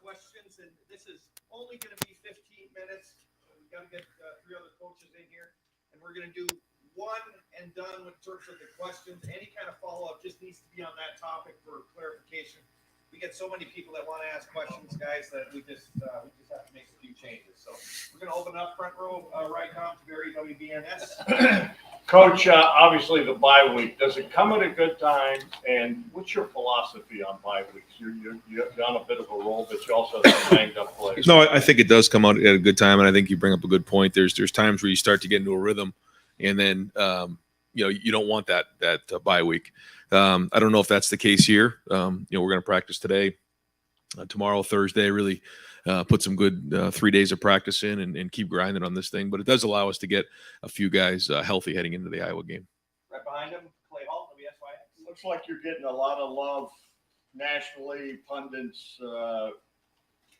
questions, and this is only going to be 15 minutes. We've got to get 3 other coaches in here, and we're going to do one and done in terms of the questions. Any kind of follow-up just needs to be on that topic for clarification. We get so many people that want to ask questions, guys, that we just have to make a few changes. So we're going to open up front row right now to Barry WBNS. Coach, obviously the bye week, does it come at a good time? And what's your philosophy on bye weeks? You're on a bit of a roll, but you also have some banged up players. No, I think it does come out at a good time, and I think you bring up a good point. There's times where you start to get into a rhythm, and then you don't want that bye week. I don't know if that's the case here. We're going to practice today, tomorrow, Thursday. Really put some good 3 days of practice in and keep grinding on this thing. But it does allow us to get a few guys healthy heading into the Iowa game. Right behind him, Clay Hall, WSYX. Looks like you're getting a lot of love nationally, pundits,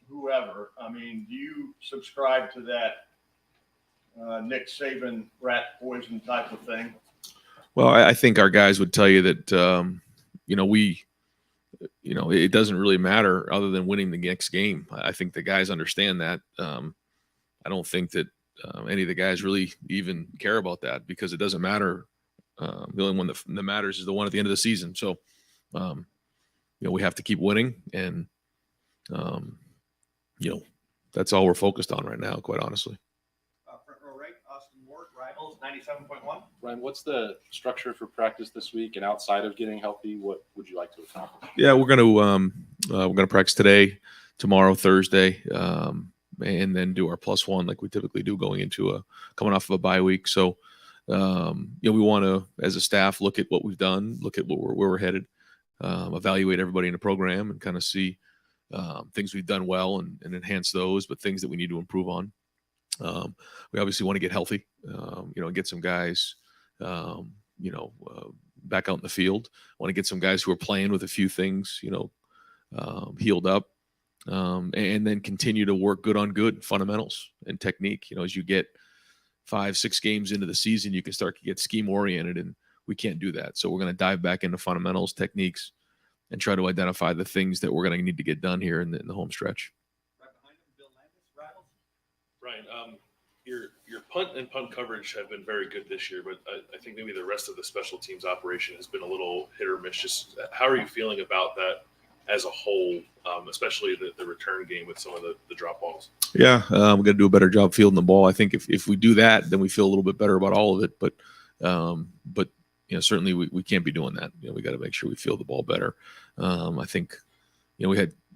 whoever. I mean, do you subscribe to that Nick Saban rat poison type of thing? Well, I think our guys would tell you that, it doesn't really matter other than winning the next game. I think the guys understand that. I don't think that any of the guys really even care about that because it doesn't matter. The only one that matters is the one at the end of the season. So, we have to keep winning, and that's all we're focused on right now, quite honestly. Front row right, Austin Ward, Rivals 97.1. Ryan, what's the structure for practice this week? And outside of getting healthy, what would you like to accomplish? Yeah, we're gonna practice today, tomorrow, Thursday, and then do our +1 like we typically do coming off of a bye week. So, we want to, as a staff, look at what we've done, look at where we're headed, evaluate everybody in the program, and kind of see things we've done well and enhance those, but things that we need to improve on. We obviously want to get healthy, get some guys, back out in the field. Want to get some guys who are playing with a few things, healed up, and then continue to work good on good fundamentals and technique. As you get 5-6 games into the season, you can start to get scheme oriented, and we can't do that. So we're going to dive back into fundamentals, techniques, and try to identify the things that we're going to need to get done here in the home stretch. Right behind him, Bill Landis, Rivals. Ryan, your punt and punt coverage have been very good this year, but I think maybe the rest of the special teams operation has been a little hit or miss. Just how are you feeling about that as a whole, especially the return game with some of the drop balls? Yeah, we're going to do a better job fielding the ball. I think if we do that, then we feel a little bit better about all of it. But certainly we can't be doing that. We got to make sure we field the ball better. I think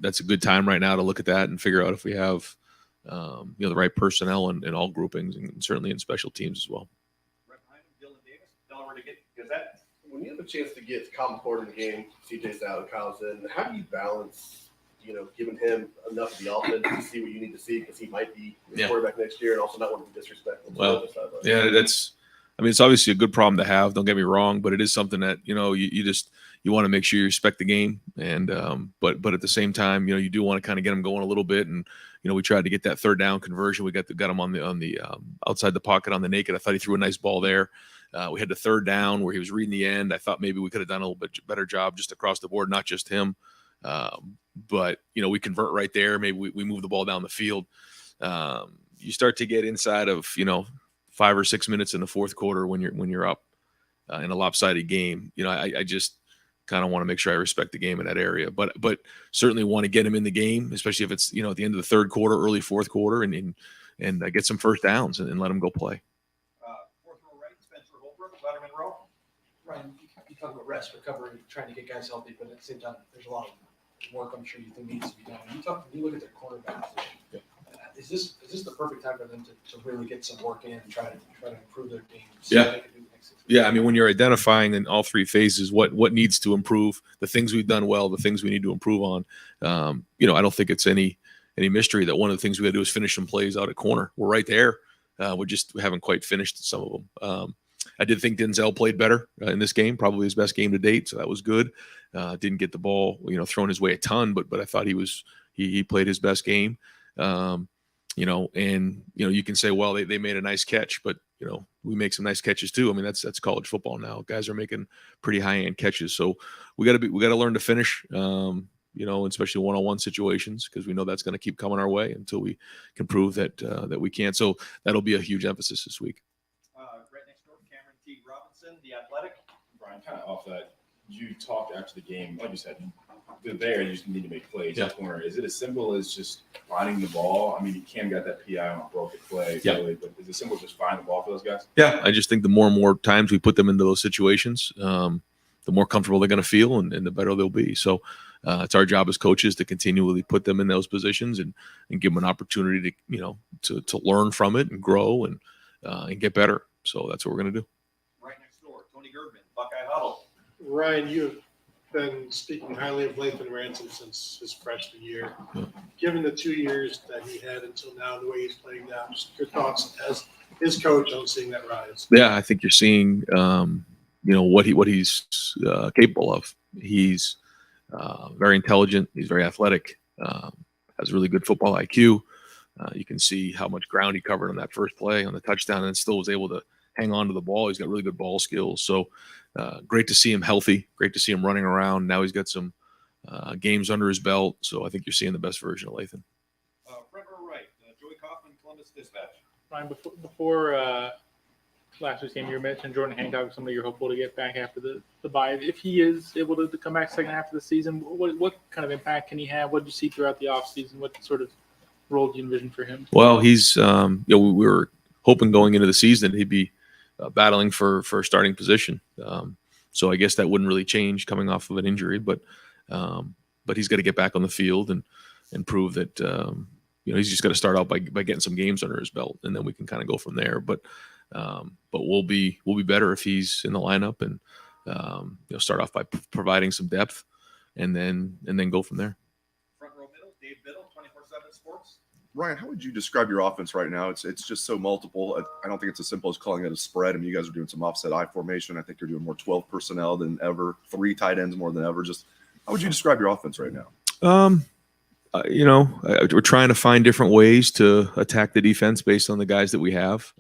that's a good time right now to look at that and figure out if we have the right personnel in all groupings, and certainly in special teams as well. Right behind him, Dylan Davis, Delaware Gazette. When you have a chance to get Kyle McCord in the game, CJ's out and Kyle's in, how do you balance, giving him enough of the offense to see what you need to see because he might be the quarterback next year, and also not want to be disrespectful? It's obviously a good problem to have. Don't get me wrong, but it is something that you want to make sure you respect the game, and but at the same time, you do want to kind of get them going a little bit. And we tried to get that third down conversion. We got him on the outside the pocket on the naked. I thought he threw a nice ball there. We had the third down where he was reading the end. I thought maybe we could have done a little bit better job just across the board, not just him. But we convert right there. Maybe we move the ball down the field. You start to get inside of 5 or 6 minutes in the fourth quarter when you're up in a lopsided game. I just kind of want to make sure I respect the game in that area, but certainly want to get him in the game, especially if it's at the end of the third quarter, early fourth quarter, and get some first downs and let him go play. Fourth row right, Spencer Holbrook, Letterman row. Ryan, you talk about rest, recovery, trying to get guys healthy, but at the same time, there's a lot of work I'm sure you think needs to be done. When you look at their cornerback position, is this the perfect time for them to really get some work in and try to improve their game? Yeah, I mean, when you're identifying in all three phases what needs to improve, the things we've done well, the things we need to improve on, I don't think it's any mystery that one of the things we got to do is finish some plays out at corner. We're right there. We haven't quite finished some of them. I did think Denzel played better in this game, probably his best game to date, so that was good. Didn't get the ball, thrown his way a ton, but I thought he played his best game. You can say, well, they made a nice catch, but we make some nice catches too. I mean, that's college football now. Guys are making pretty high end catches, so we got to learn to finish. especially one-on-one situations, because we know that's going to keep coming our way until we can prove that we can't. So that'll be a huge emphasis this week. Right next door, Cameron T. Robinson, the athletic. Brian, kind of off that, you talked after the game, like you said, they're there, you just need to make plays. Yeah. That corner, is it as simple as just finding the ball? I mean, Cam got that PI on a broken play, Yeah. really, but is it simple as just finding the ball for those guys? Yeah, I just think the more and more times we put them into those situations, the more comfortable they're going to feel, and the better they'll be. So it's our job as coaches to continually put them in those positions and give them an opportunity to learn from it and grow and get better. So that's what we're going to do. Right next door, Tony Girdman, Buckeye Huddle. Ryan, you've been speaking highly of Lathan Ransom since his freshman year. Yeah. Given the 2 years that he had until now, the way he's playing now, just your thoughts as his coach on seeing that rise. Yeah, I think you're seeing, what he's capable of. He's very intelligent. He's very athletic. Has really good football IQ. You can see how much ground he covered on that first play on the touchdown, and still was able to hang on to the ball. He's got really good ball skills. So great to see him healthy. Great to see him running around. Now he's got some games under his belt. So I think you're seeing the best version of Lathan. Front row right, Joey Kaufman, Columbus Dispatch. Ryan, before last week's game, you mentioned Jordan Hancock, somebody you're hopeful to get back after the bye. If he is able to come back second half of the season, what kind of impact can he have? What did you see throughout the offseason? What sort of role do you envision for him? Well, he's, we were hoping going into the season he'd be battling for a starting position. So I guess that wouldn't really change coming off of an injury, but he's got to get back on the field and prove that, he's just got to start out by getting some games under his belt, and then we can kind of go from there. But we'll be better if he's in the lineup and start off by providing some depth, and then go from there. Front row middle, Dave Biddle, 24/7 Sports. Ryan, how would you describe your offense right now? It's just so multiple. I don't think it's as simple as calling it a spread. I mean, you guys are doing some offset I formation. I think you're doing more 12 personnel than ever, 3 tight ends more than ever. Just how would you describe your offense right now? We're trying to find different ways to attack the defense based on the guys that we have.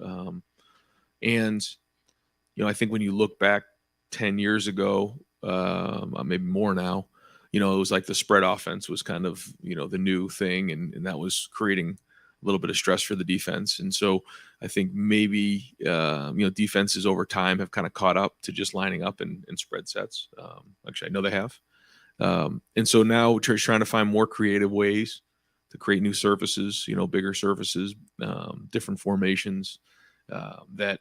I think when you look back 10 years ago, maybe more now, it was like the spread offense was kind of, the new thing, and that was creating a little bit of stress for the defense. And so I think maybe, defenses over time have kind of caught up to just lining up in spread sets. Actually, I know they have. And so now we're trying to find more creative ways to create new surfaces, bigger surfaces, different formations that,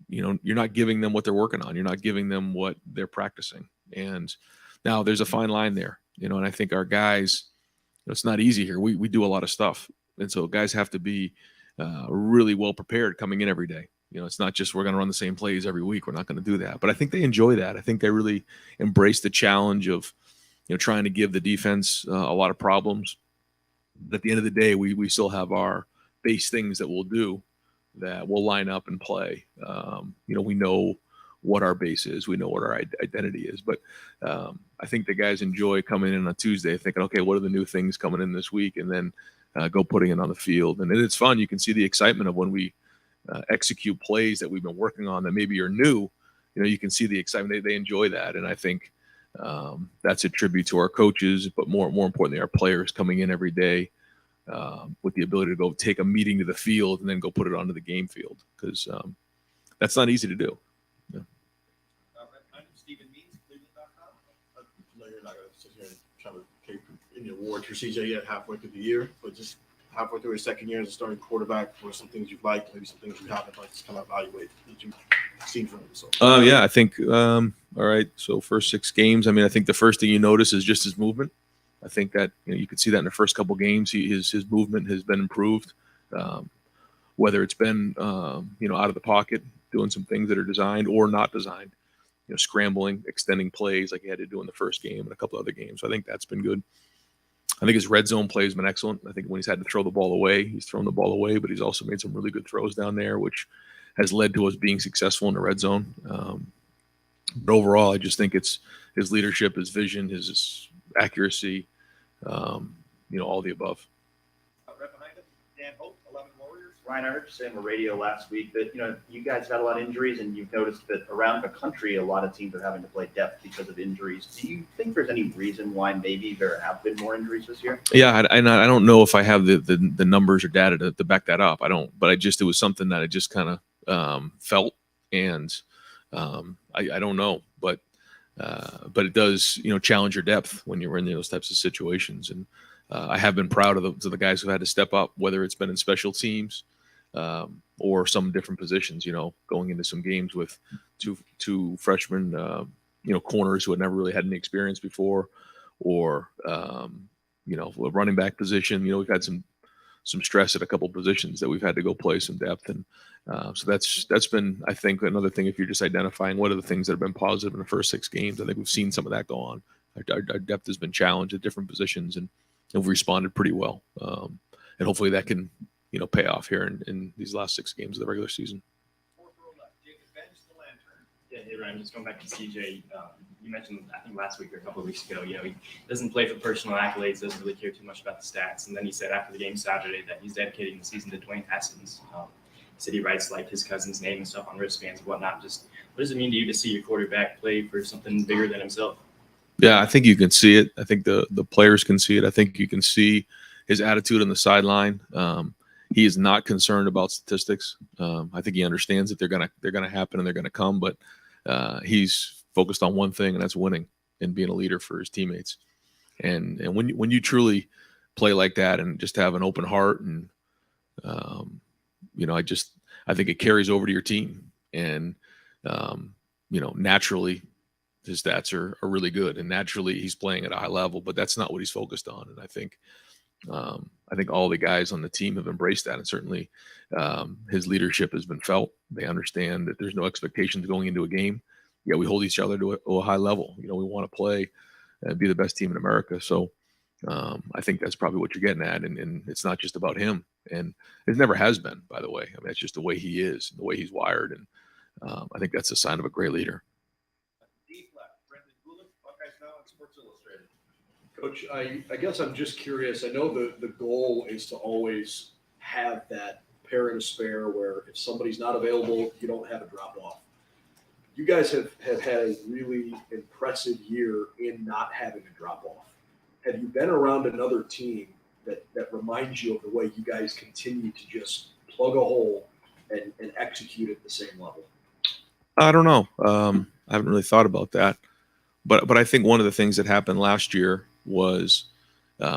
you're not giving them what they're working on. You're not giving them what they're practicing. And now there's a fine line there, and I think our guys, it's not easy here. We do a lot of stuff. And so guys have to be really well prepared coming in every day. It's not just we're going to run the same plays every week. We're not going to do that. But I think they enjoy that. I think they really embrace the challenge of, trying to give the defense a lot of problems. But at the end of the day, we still have our base things that we'll do that we'll line up and play. We know what our base is. We know what our identity is. But I think the guys enjoy coming in on Tuesday thinking, okay, what are the new things coming in this week? And then go putting it on the field. And it's fun. You can see the excitement of when we execute plays that we've been working on that maybe are new. You can see the excitement. They enjoy that. And I think that's a tribute to our coaches, but more importantly, our players coming in every day with the ability to go take a meeting to the field and then go put it onto the game field, because that's not easy to do. Yeah. I'm Stephen Means, Cleveland.com. I know you're not going to sit here and try to take any award for CJ yet halfway through the year, but just halfway through his second year as a starting quarterback, what are some things you've liked, maybe some things you haven't liked, just kind of evaluate that you've seen from him? So. Yeah, I think, all right, so first 6 games, I think the first thing you notice is just his movement. I think that you could see that in the first couple games. His movement has been improved, whether it's been out of the pocket, doing some things that are designed or not designed, scrambling, extending plays like he had to do in the first game and a couple other games. So I think that's been good. I think his red zone play has been excellent. I think when he's had to throw the ball away, he's thrown the ball away, but he's also made some really good throws down there, which has led to us being successful in the red zone. But overall, I just think it's his leadership, his vision, his accuracy, all the above. Right behind it, Dan Hope, 11 Warriors. Ryan, I heard you say on the radio last week that, you guys had a lot of injuries, and you've noticed that around the country, a lot of teams are having to play depth because of injuries. Do you think there's any reason why maybe there have been more injuries this year? Yeah, I don't know if I have the numbers or data to back that up. I don't, but it was something that I just kind of felt, and I don't know, but it does, challenge your depth when you're in those types of situations. And I have been proud of the guys who had to step up, whether it's been in special teams or some different positions, going into some games with two freshmen, corners who had never really had any experience before, or, a running back position. We've had some stress at a couple positions that we've had to go play some depth. And so that's been, I think, another thing. If you're just identifying what are the things that have been positive in the first 6 games, I think we've seen some of that go on. Our depth has been challenged at different positions, and we've responded pretty well. And hopefully that can, pay off here in these last 6 games of the regular season. Fourth row left, Jacob Bench, the Lantern. Yeah, hey Ryan, just going back to CJ, you mentioned, I think last week or a couple of weeks ago, he doesn't play for personal accolades, doesn't really care too much about the stats. And then he said after the game Saturday that he's dedicating the season to Dwayne Haskins. He said he writes like his cousin's name and stuff on wristbands and whatnot. Just what does it mean to you to see your quarterback play for something bigger than himself? Yeah, I think you can see it. I think the players can see it. I think you can see his attitude on the sideline. He is not concerned about statistics. I think he understands that they're gonna happen and they're gonna come, but he's focused on one thing, and that's winning and being a leader for his teammates. And when you truly play like that and just have an open heart, and I think it carries over to your team. And naturally his stats are really good, and naturally he's playing at a high level, but that's not what he's focused on. And I think all the guys on the team have embraced that, and certainly his leadership has been felt. They understand that there's no expectations going into a game. Yeah, we hold each other to a high level. We want to play and be the best team in America. So I think that's probably what you're getting at. And it's not just about him, and it never has been, by the way. I mean, it's just the way he is, the way he's wired. And I think that's a sign of a great leader. Deep left, Brendan Gulick, Buckeyes Now and Sports Illustrated. Coach, I guess I'm just curious. I know the goal is to always have that pair and a spare where if somebody's not available, you don't have a drop off. You guys have had a really impressive year in not having a drop off. Have you been around another team that reminds you of the way you guys continue to just plug a hole and execute at the same level? I don't know. I haven't really thought about that, but I think one of the things that happened last year was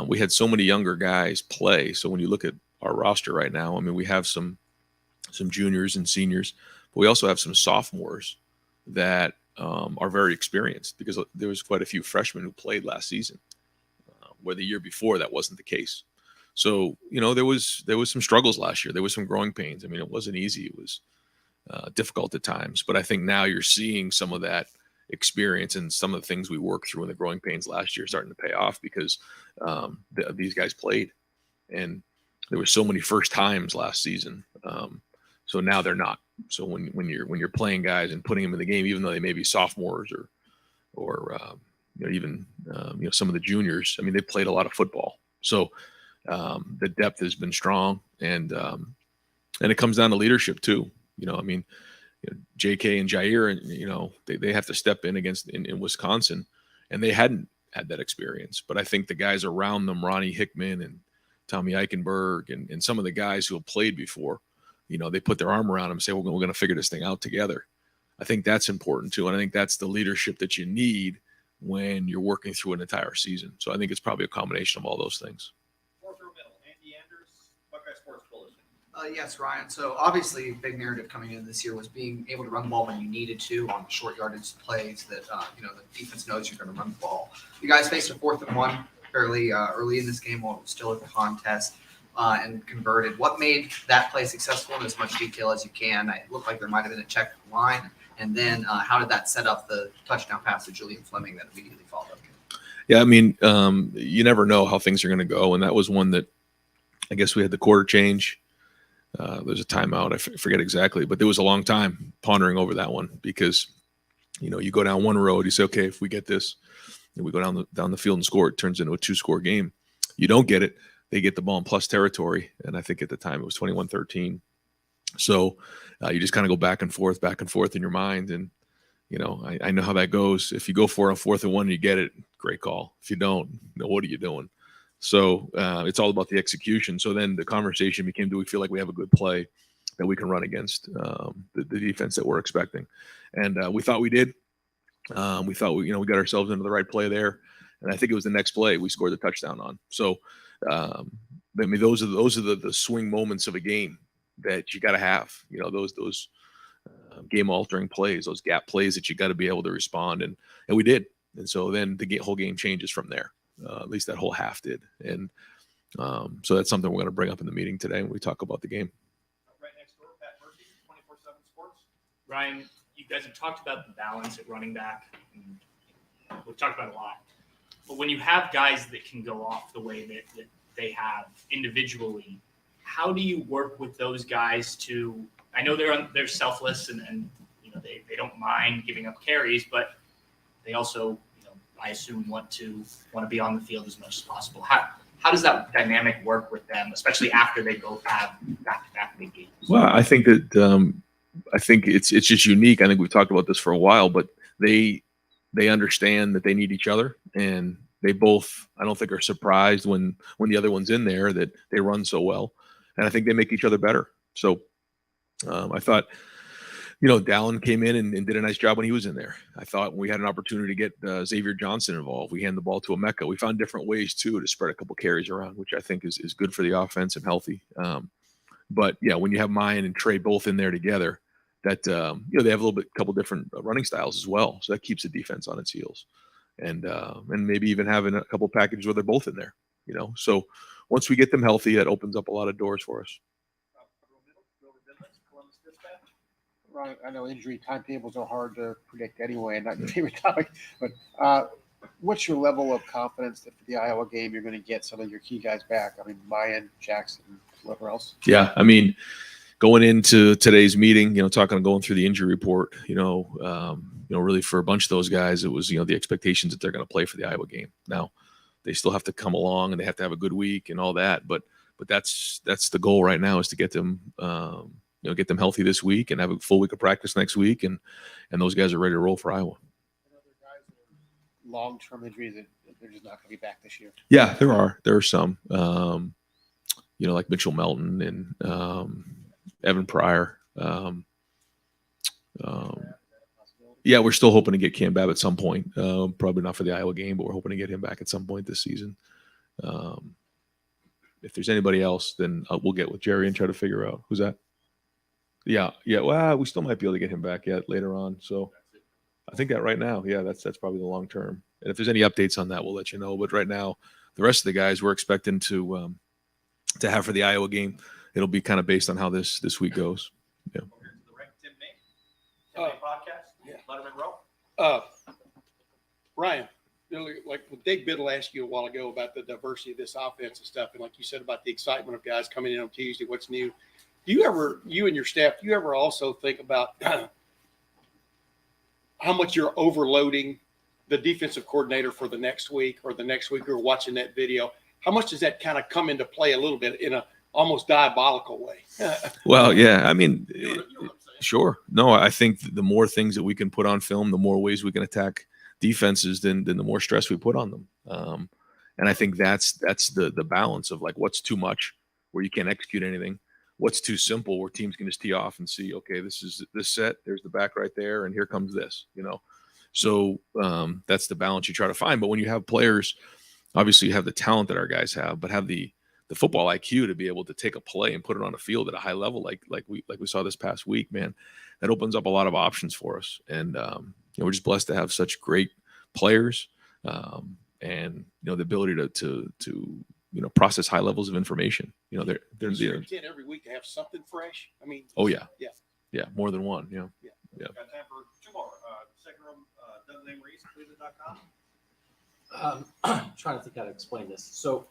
we had so many younger guys play. So when you look at our roster right now, I mean, we have some juniors and seniors, but we also have some sophomores that are very experienced, because there was quite a few freshmen who played last season, where the year before that wasn't the case. So, there was some struggles last year. There was some growing pains. I mean, it wasn't easy. It was difficult at times, but I think now you're seeing some of that experience and some of the things we worked through in the growing pains last year starting to pay off, because these guys played, and there were so many first times last season. So now they're not. So when you're playing guys and putting them in the game, even though they may be sophomores or even some of the juniors, I mean, they played a lot of football. So the depth has been strong, and it comes down to leadership too. JK and Jair, they have to step in in Wisconsin, and they hadn't had that experience. But I think the guys around them, Ronnie Hickman and Tommy Eichenberg, and some of the guys who have played before, they put their arm around them and say, we're going to figure this thing out together. I think that's important too. And I think that's the leadership that you need when you're working through an entire season. So I think it's probably a combination of all those things. Fourth row middle, Andy Anders, Buckeye Sports Bulletin. Yes, Ryan. So obviously, big narrative coming in this year was being able to run the ball when you needed to on short yardage plays that the defense knows you're going to run the ball. You guys faced a 4th and 1 fairly early in this game while it was still a contest, and converted. What made that play successful in as much detail as you can? It looked like there might have been a check line, and then how did that set up the touchdown pass to Julian Fleming that immediately followed? Yeah, I mean, you never know how things are going to go, and that was one that I guess we had the quarter change. There's a timeout. I forget exactly, but there was a long time pondering over that one, because, you go down one road, you say, okay, if we get this and we go down the field and score, it turns into a 2-score game. You don't get it. they get the ball in plus territory. And I think at the time it was 21-13. So you just kind of go back and forth in your mind. And, I know how that goes. If you go for it on 4th and 1 and you get it, great call. If you don't, what are you doing? So it's all about the execution. So then the conversation became, do we feel like we have a good play that we can run against the defense that we're expecting? And we thought we did. We thought we got ourselves into the right play there. And I think it was the next play we scored the touchdown on. So, those are the swing moments of a game that you got to have, those game altering plays, those gap plays that you got to be able to respond. And we did. And so then the whole game changes from there. At least that whole half did. And so that's something we're going to bring up in the meeting today when we talk about the game. Right next door, Pat Murphy, 24/7 Sports. Ryan, you guys have talked about the balance at running back. And we've talked about it a lot. But when you have guys that can go off the way that they have individually, how do you work with those guys to? I know they're selfless and they don't mind giving up carries, but they also I assume want to be on the field as much as possible. How does that dynamic work with them, especially after they both have back-to-back big games? Well, I think that it's just unique. I think we've talked about this for a while, but they understand that they need each other, and they both, I don't think, are surprised when the other one's in there that they run so well, and I think they make each other better. So I thought, Dallin came in and did a nice job when he was in there. I thought when we had an opportunity to get Xavier Johnson involved, we handed the ball to Emeka. We found different ways too to spread a couple carries around, which I think is good for the offense and healthy. But yeah, when you have Mayan and Trey both in there together, that they have a couple different running styles as well, so that keeps the defense on its heels. And maybe even having a couple packages where they're both in there. So once we get them healthy, that opens up a lot of doors for us. Right, I know injury timetables are hard to predict anyway, and not your favorite topic. But what's your level of confidence that for the Iowa game you're going to get some of your key guys back? I mean, Mayan, Jackson, whoever else. Yeah, I mean, going into today's meeting, going through the injury report, really for a bunch of those guys, it was the expectations that they're going to play for the Iowa game. Now, they still have to come along and they have to have a good week and all that, but that's the goal right now is to get them. Get them healthy this week and have a full week of practice next week, and those guys are ready to roll for Iowa. Long-term injuries that they're just not going to be back this year. Yeah, there are some, like Mitchell Melton and Evan Pryor. Yeah, we're still hoping to get Cam Babb at some point. Probably not for the Iowa game, but we're hoping to get him back at some point this season. If there's anybody else, then we'll get with Jerry and try to figure out who's that. Yeah. Well, we still might be able to get him back yet later on. So I think that right now, yeah, that's probably the long term. And if there's any updates on that, we'll let you know. But right now, the rest of the guys we're expecting to have for the Iowa game, it'll be kind of based on how this week goes. Yeah. Tim May podcast. Yeah. Letterman Row. Ryan, like Dave Biddle asked you a while ago about the diversity of this offense and stuff, and like you said about the excitement of guys coming in on Tuesday, what's new? You and your staff, do you ever also think about how much you're overloading the defensive coordinator for the next week or the next week, or watching that video? How much does that kind of come into play a little bit in a almost diabolical way? Well, yeah, I mean, sure. No, I think the more things that we can put on film, the more ways we can attack defenses, then the more stress we put on them. And I think that's the balance of like what's too much where you can't execute anything. What's too simple where teams can just tee off and see, okay, this is this set, there's the back right there, and here comes this, So that's the balance you try to find. But when you have players, obviously you have the talent that our guys have, but have the football IQ to be able to take a play and put it on a field at a high level, like we saw this past week, man, that opens up a lot of options for us. And we're just blessed to have such great players, and the ability to process high levels of information. They're intent every week to have something fresh. I mean, oh yeah, more than one. Yeah. Got time for two more. Second room, Doug Maurice, Cleveland.com. Trying to think how to explain this. So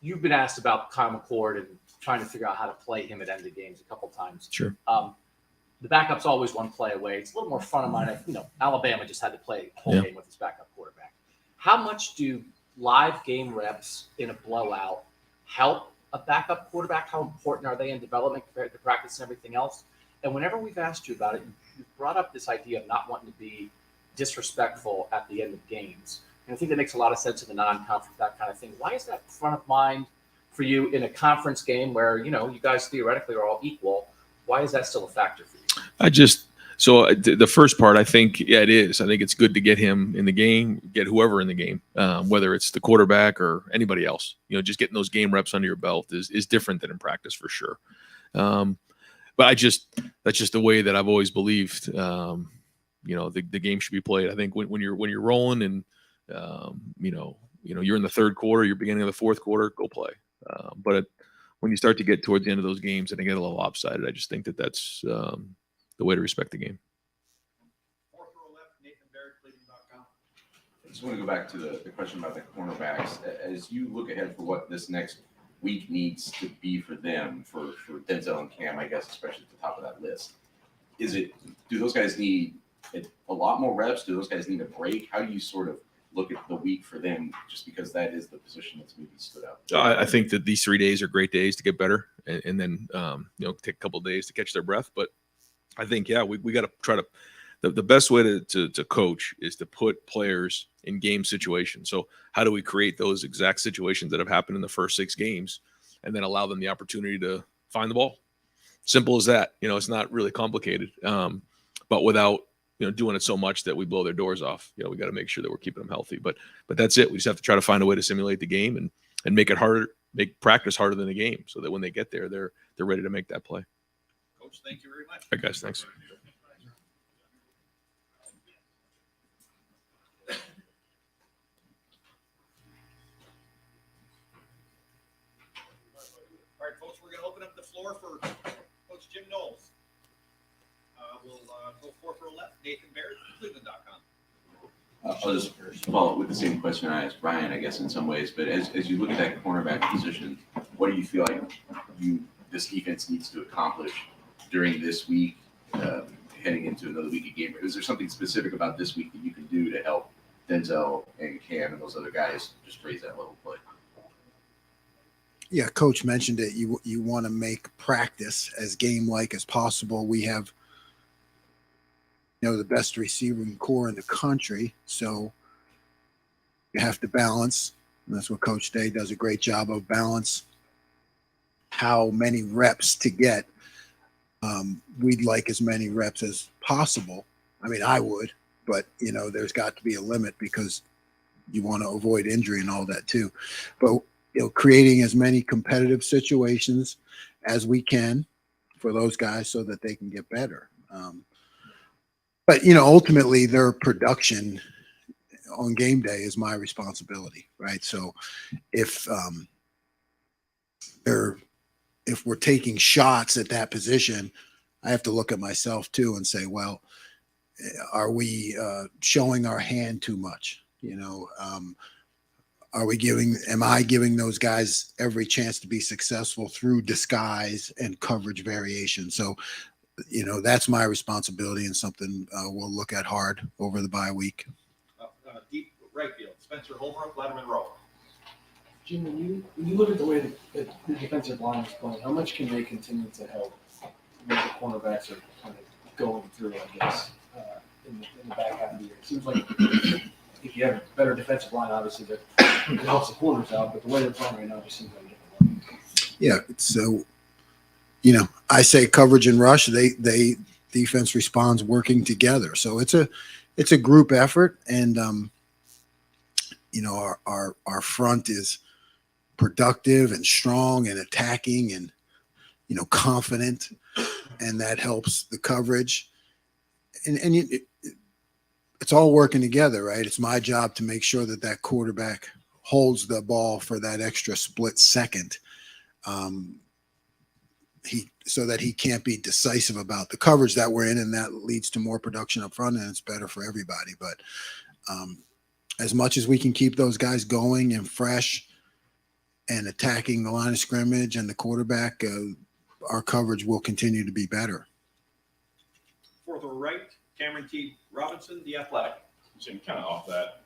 you've been asked about Kyle McCord and trying to figure out how to play him at end of games a couple times. Sure. The backup's always one play away. It's a little more front of mind. Alabama just had to play a whole game with his backup quarterback. How much do live game reps in a blowout help a backup quarterback? How important are they in development compared to practice and everything else? And whenever we've asked you about it, you brought up this idea of not wanting to be disrespectful at the end of games. And I think that makes a lot of sense in the non-conference, that kind of thing. Why is that front of mind for you in a conference game where, you know, you guys theoretically are all equal? Why is that still a factor for you? The first part, I think, yeah, it is. I think it's good to get him in the game, get whoever in the game, whether it's the quarterback or anybody else. You know, just getting those game reps under your belt is different than in practice for sure. But that's just the way that I've always believed. You know, the game should be played. I think when you're rolling and you know you're in the third quarter, you're beginning of the fourth quarter, go play. But when you start to get towards the end of those games and they get a little lopsided, I just think that's the way to respect the game. I just want to go back to the question about the cornerbacks. As you look ahead for what this next week needs to be for them, for Denzel and Cam, I guess, especially at the top of that list, do those guys need a lot more reps? Do those guys need a break? How do you sort of look at the week for them, just because that is the position that's maybe stood out? I think that these 3 days are great days to get better, and then take a couple of days to catch their breath. But I think, yeah, we got to try to. The best way to coach is to put players in game situations. So how do we create those exact situations that have happened in the first 6 games, and then allow them the opportunity to find the ball? Simple as that. You know, it's not really complicated. But without doing it so much that we blow their doors off. We got to make sure that we're keeping them healthy. But that's it. We just have to try to find a way to simulate the game and make it harder, make practice harder than the game, so that when they get there, they're ready to make that play. Coach, thank you very much. All right, guys, thanks. All right, folks, we're going to open up the floor for Coach Jim Knowles. We'll go 4 for 11. Nathan Barrett, Cleveland.com. I'll just follow up with the same question I asked Brian, I guess, in some ways. But as you look at that cornerback position, what do you feel like this defense needs to accomplish during this week, heading into another week of game? Is there something specific about this week that you can do to help Denzel and Cam and those other guys just raise that level of play? Yeah, Coach mentioned it. You want to make practice as game-like as possible. We have the best receiving core in the country, so you have to balance. And that's what Coach Day does a great job of, balance how many reps to get. We'd like as many reps as possible. I mean, I would, but there's got to be a limit, because you want to avoid injury and all that too. But creating as many competitive situations as we can for those guys so that they can get better. But ultimately their production on game day is my responsibility, right? So if we're taking shots at that position, I have to look at myself too and say, well, are we showing our hand too much? Am I giving those guys every chance to be successful through disguise and coverage variation? So, that's my responsibility, and something we'll look at hard over the bye week. Deep right field, Spencer Holbrook, Letterman Row. Jim, when you look at the way that the defensive line is playing, how much can they continue to help when the cornerbacks are kind of going through, I guess, in the back half of the year? It seems like if you have a better defensive line, obviously, that it helps the corners out, but the way they're playing right now just seems like a different way. Yeah, so I say coverage and rush. They defense responds working together. So it's a group effort, and our front is productive and strong and attacking and confident, and that helps the coverage. And it's all working together, right? It's my job to make sure that quarterback holds the ball for that extra split second. So that he can't be decisive about the coverage that we're in, and that leads to more production up front, and it's better for everybody. But as much as we can keep those guys going and fresh and attacking the line of scrimmage and the quarterback, our coverage will continue to be better. 4th or right, Cameron T. Robinson, The Athletic. Jim, kind of off that,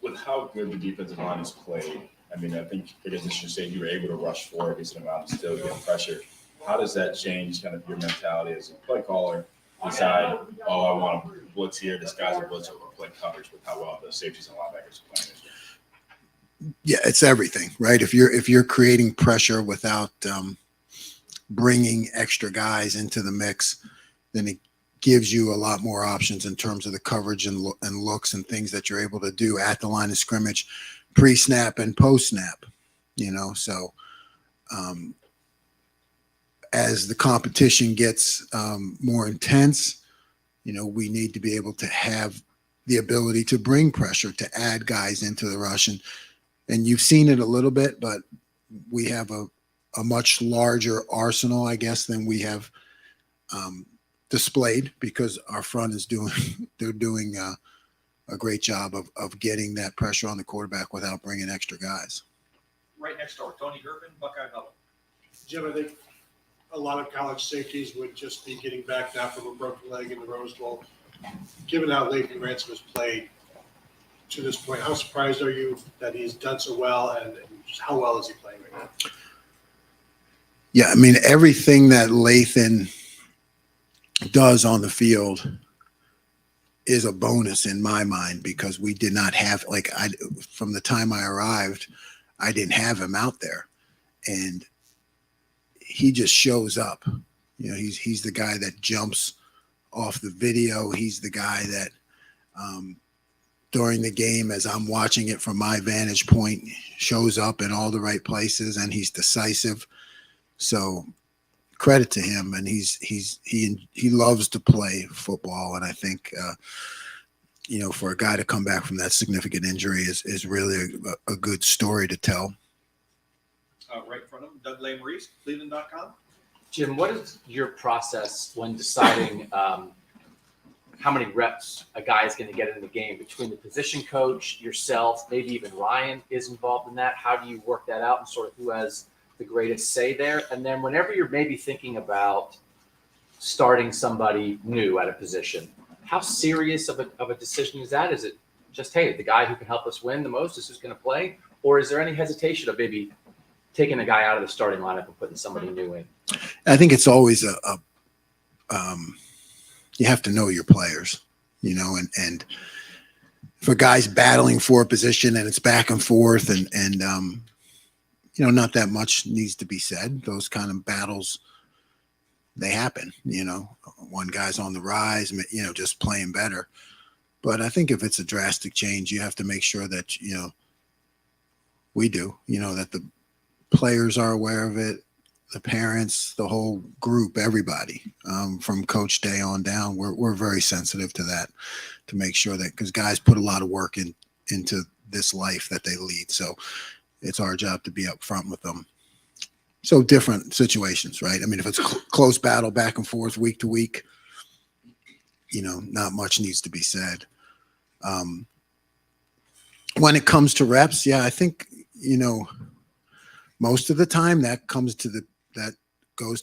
with how good the defensive line has played, I mean, I think against Michigan State, you were able to rush for a decent amount and still get pressure. How does that change kind of your mentality as a play caller? Decide, oh, I want to blitz here, disguise a blitz, or play coverage with how well the safeties and linebackers are playing this year? Yeah, it's everything, right? If you're creating pressure without bringing extra guys into the mix, then it gives you a lot more options in terms of the coverage and looks and things that you're able to do at the line of scrimmage, pre-snap and post-snap. So as the competition gets more intense, we need to be able to have the ability to bring pressure, to add guys into the rush. And you've seen it a little bit, but we have a much larger arsenal, I guess, than we have displayed, because our front is doing a great job of getting that pressure on the quarterback without bringing extra guys. Right next door, Tony Gervin, Buckeye Huddle. Jim, I think a lot of college safeties would just be getting back now from a broken leg in the Rose Bowl. Given how Lathan Ransom has played to this point, how surprised are you that he's done so well, and just how well is he playing right now? Yeah, I mean, everything that Lathan does on the field is a bonus in my mind, because we did not have, from the time I arrived, I didn't have him out there. And he just shows up. He's the guy that jumps off the video. He's the guy that during the game, as I'm watching it from my vantage point, shows up in all the right places, and he's decisive. So credit to him, and he loves to play football. And I think for a guy to come back from that significant injury is really a good story to tell. Right in front of him, Doug Maurice, Cleveland.com. Jim, what is your process when deciding how many reps a guy is going to get in the game? Between the position coach, yourself, maybe even Ryan is involved in that. How do you work that out, and sort of who has the greatest say there? And then whenever you're maybe thinking about starting somebody new at a position, how serious of a decision is that? Is it just, hey, the guy who can help us win the most is who's going to play? Or is there any hesitation of maybe taking a guy out of the starting lineup and putting somebody new in? I think it's always you have to know your players, and if a guy's battling for a position and it's back and forth and not that much needs to be said. Those kind of battles, they happen, one guy's on the rise, just playing better. But I think if it's a drastic change, you have to make sure that, we do, that the players are aware of it, the parents, the whole group, everybody, from coach day on down. We're very sensitive to that, to make sure that, because guys put a lot of work into this life that they lead. So it's our job to be up front with them. So different situations, right? I mean, if it's close battle back and forth week to week, not much needs to be said. When it comes to reps, yeah, I think, most of the time that goes to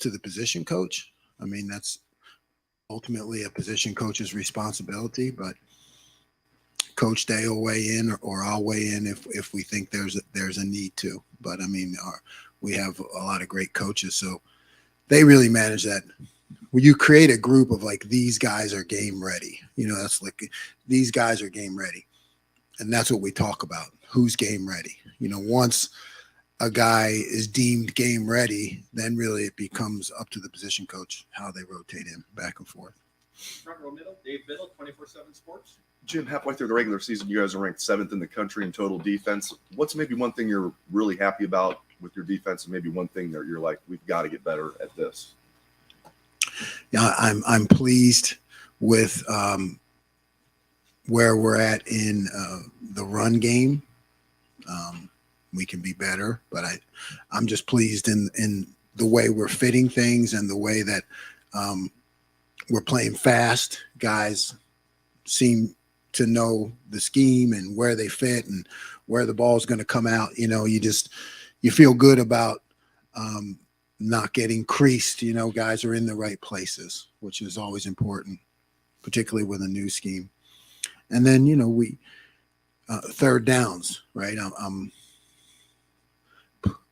the position coach. I mean, that's ultimately a position coach's responsibility, but Coach Day will weigh in, or I'll weigh in if we think there's a need to. But I mean, we have a lot of great coaches, so they really manage that. When you create a group of these guys are game ready, that's these guys are game ready, and that's what we talk about. Who's game ready? Once a guy is deemed game ready, then really it becomes up to the position coach how they rotate him back and forth. Front row middle, Dave Biddle, 24/7 Sports. Jim, halfway through the regular season, you guys are ranked 7th in the country in total defense. What's maybe one thing you're really happy about with your defense, and maybe one thing that you're like, we've got to get better at this? Yeah, I'm pleased with where we're at in the run game. We can be better, but I'm just pleased in the way we're fitting things and the way that we're playing fast. Guys seem to know the scheme and where they fit and where the ball is going to come out. You feel good about not getting creased. Guys are in the right places, which is always important, particularly with a new scheme. And then, we third downs, right?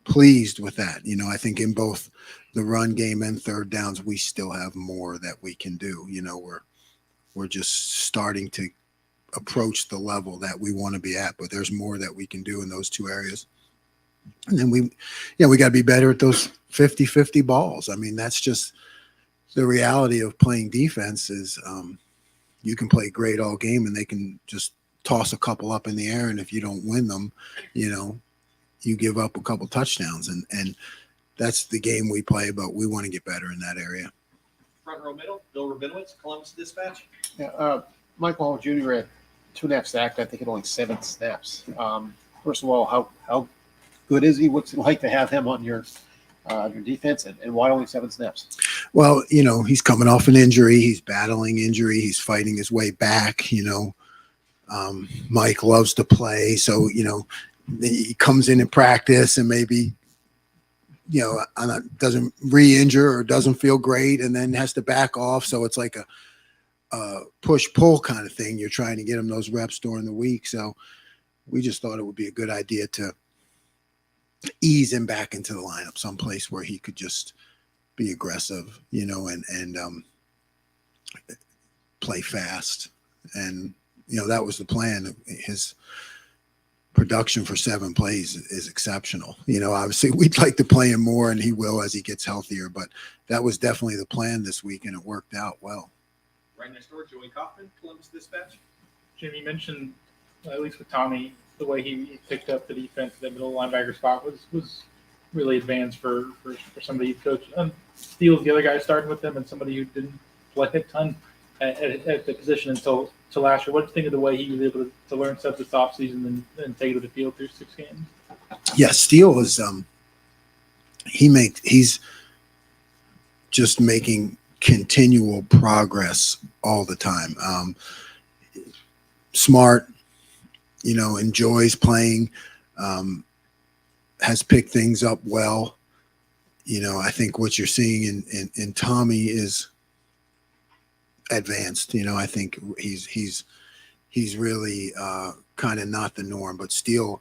pleased with that. I think in both the run game and third downs, we still have more that we can do. We're just starting to approach the level that we want to be at, but there's more that we can do in those two areas. And then we got to be better at those 50-50 balls. I mean, that's just the reality of playing defense is you can play great all game and they can just toss a couple up in the air. And if you don't win them, you give up a couple touchdowns. And that's the game we play, but we want to get better in that area. Front row middle, Bill Rabinowitz, Columbus Dispatch. Yeah, Michael Hall Jr. had 2.5 sacks, I think, in only 7 snaps. First of all, how good is he? What's it like to have him on your defense, and why only 7 snaps? Well, he's coming off an injury. He's battling injury. He's fighting his way back. Mike loves to play. So, he comes in practice and maybe, doesn't re-injure or doesn't feel great and then has to back off. So it's like a push-pull kind of thing. You're trying to get him those reps during the week. So we just thought it would be a good idea to ease him back into the lineup, someplace where he could just be aggressive, and play fast. And, that was the plan. His production for 7 plays is exceptional. Obviously we'd like to play him more, and he will as he gets healthier, but that was definitely the plan this week, and it worked out well. Right next door, Joey Kaufman, Columbus Dispatch. Jim, you mentioned, at least with Tommy, the way he picked up the defense, that middle linebacker spot was really advanced for somebody who coached. Steele's the other guy starting with them, and somebody who didn't play a ton at the position until last year. What do you think of the way he was able to learn stuff this offseason and take it to the field through 6 games? Yeah, Steele is he's just making continual progress all the time. Smart, enjoys playing, has picked things up well. I think what you're seeing in Tommy is advanced. I think he's really kind of not the norm, but Steele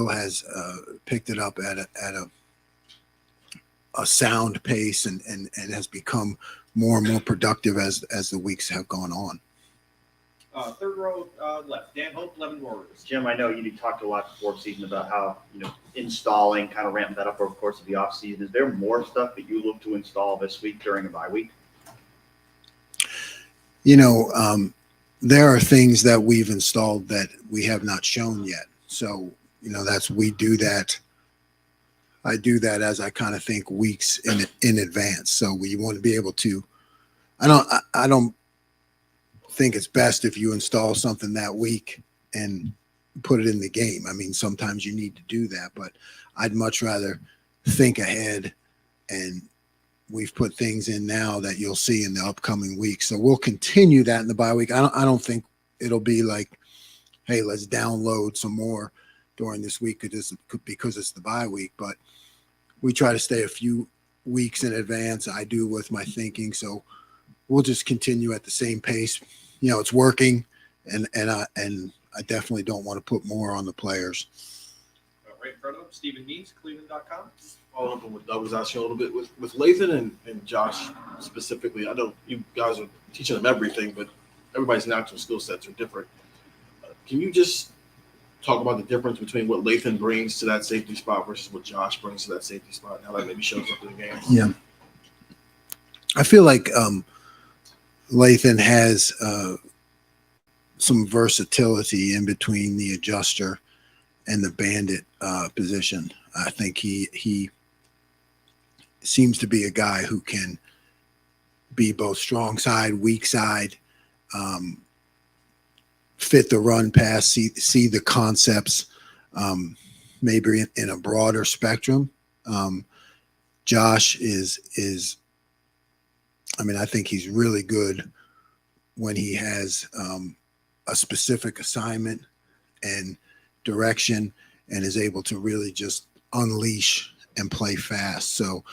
has picked it up at a sound pace and has become more and more productive as the weeks have gone on. Third row left, Dan Hope, Levin Warriors. Jim, I know you talked a lot before season about how, installing, kind of ramping that up over the course of the offseason. Is there more stuff that you look to install this week during a bye week? There are things that we've installed that we have not shown yet. So, we do that. I do that as I kind of think weeks in advance. So we want to be able to, I don't think it's best if you install something that week and put it in the game. I mean, sometimes you need to do that, but I'd much rather think ahead, and we've put things in now that you'll see in the upcoming weeks. So we'll continue that in the bye week. I don't think it'll be like, hey, let's download some more during this week because it's the bye week, but we try to stay a few weeks in advance. I do with my thinking. So we'll just continue at the same pace. It's working, and I definitely don't want to put more on the players. Right in front of him, Stephen Means, Cleveland.com. Follow up on what Doug was asking a little bit with Lathan and Josh specifically. I know you guys are teaching them everything, but everybody's natural skill sets are different. Can you just talk about the difference between what Lathan brings to that safety spot versus what Josh brings to that safety spot, and how that maybe shows up in the game? Yeah. I feel like Lathan has some versatility in between the adjuster and the bandit position. I think he seems to be a guy who can be both strong side, weak side, fit the run pass, see the concepts, maybe in a broader spectrum. Josh is I think he's really good when he has a specific assignment and direction and is able to really just unleash and play fast. So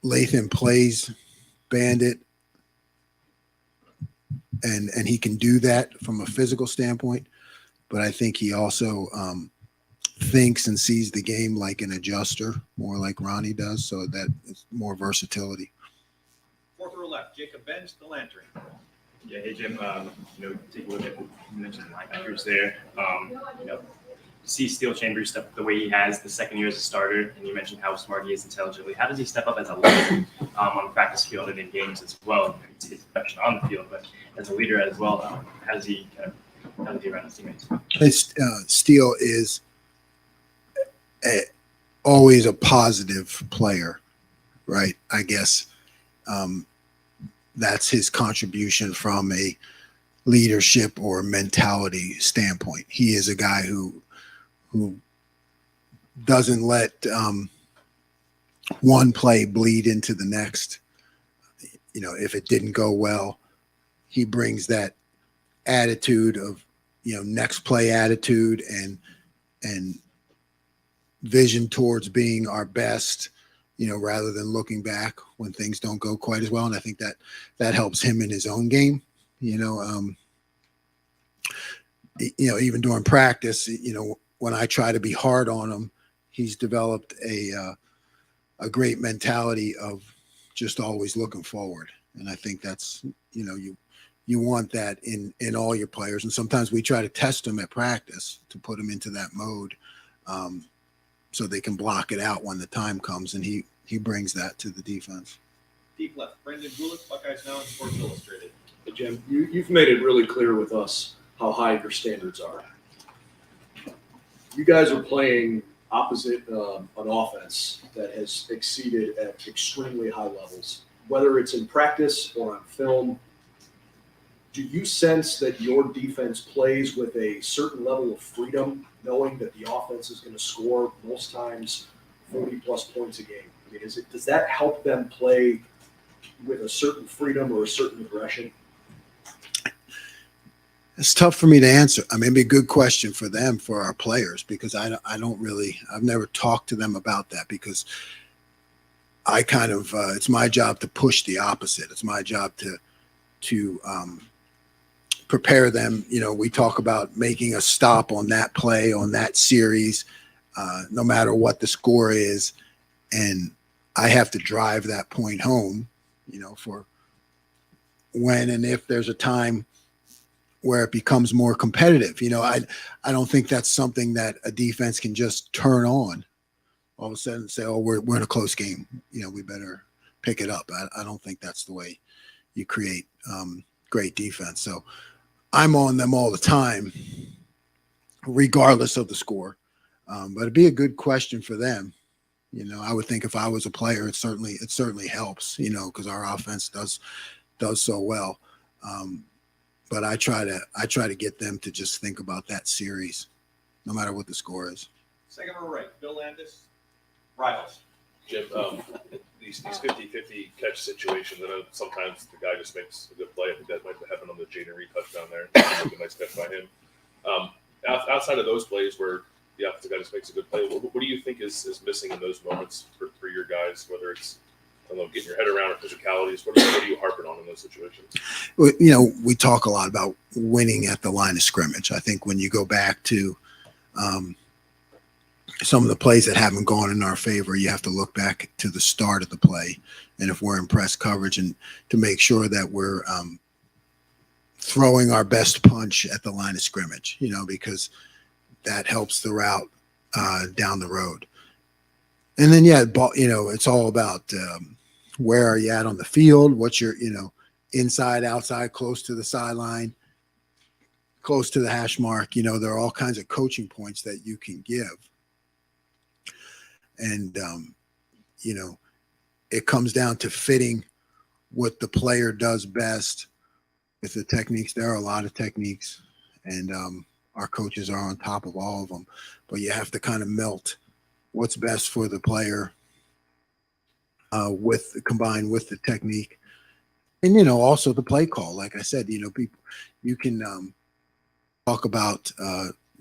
Lathan plays bandit, and he can do that from a physical standpoint, but I think he also thinks and sees the game like an adjuster, more like Ronnie does, so that it's more versatility. Fourth row left, Jacob Benz, the Lantern. Yeah, hey Jim. Take a look at you mentioned the linebackers there. See Steel Chambers step up the way he has the second year as a starter, and you mentioned how smart he is intelligently. How does he step up as a leader on the practice field and in games as well? It's his production on the field, but as a leader as well, how does he run his teammates? Steele is always a positive player, right? I guess that's his contribution from a leadership or mentality standpoint. He is a guy who doesn't let one play bleed into the next. If it didn't go well, he brings that attitude of, next play attitude and vision towards being our best, rather than looking back when things don't go quite as well. And I think that helps him in his own game, even during practice, when I try to be hard on him, he's developed a great mentality of just always looking forward. And I think that's, you want that in all your players. And sometimes we try to test them at practice to put them into that mode, so they can block it out when the time comes. And he brings that to the defense. Deep left, Brendan Gulick, Buckeyes Now and Sports Illustrated. Hey, Jim, you've made it really clear with us how high your standards are. You guys are playing opposite an offense that has exceeded at extremely high levels, whether it's in practice or on film. Do you sense that your defense plays with a certain level of freedom, knowing that the offense is going to score most times 40-plus points a game? I mean, does that help them play with a certain freedom or a certain aggression? It's tough for me to answer. I mean, it'd be a good question for them, for our players, because I've never talked to them about that, because I kind of, it's my job to push the opposite. It's my job to prepare them. We talk about making a stop on that play, on that series, no matter what the score is. And I have to drive that point home, for when and if there's a time where it becomes more competitive. I don't think that's something that a defense can just turn on all of a sudden and say, oh, we're in a close game. We better pick it up. I don't think that's the way you create great defense. So I'm on them all the time, regardless of the score. But it'd be a good question for them. I would think if I was a player, it certainly helps, because our offense does so well. But I try to get them to just think about that series, no matter what the score is. Second row right, Bill Landis, Rivals. Jim, these 50-50 catch situations, I know sometimes the guy just makes a good play. I think that might have happened on the Jaden Reed touchdown there. A nice catch by him. Outside of those plays where the offensive guy just makes a good play, what do you think is missing in those moments for your guys, whether it's, I don't know, getting your head around or physicalities? What are you harping on in those situations? We talk a lot about winning at the line of scrimmage. I think when you go back to some of the plays that haven't gone in our favor, you have to look back to the start of the play. And if we're in press coverage, and to make sure that we're throwing our best punch at the line of scrimmage, because that helps the route down the road. And then, it's all about where are you at on the field? What's your, inside, outside, close to the sideline, close to the hash mark. There are all kinds of coaching points that you can give. And, it comes down to fitting what the player does best with the techniques. There are a lot of techniques, and our coaches are on top of all of them. But you have to kind of melt what's best for the player combined with the technique. And, also the play call. Like I said, people, you can talk about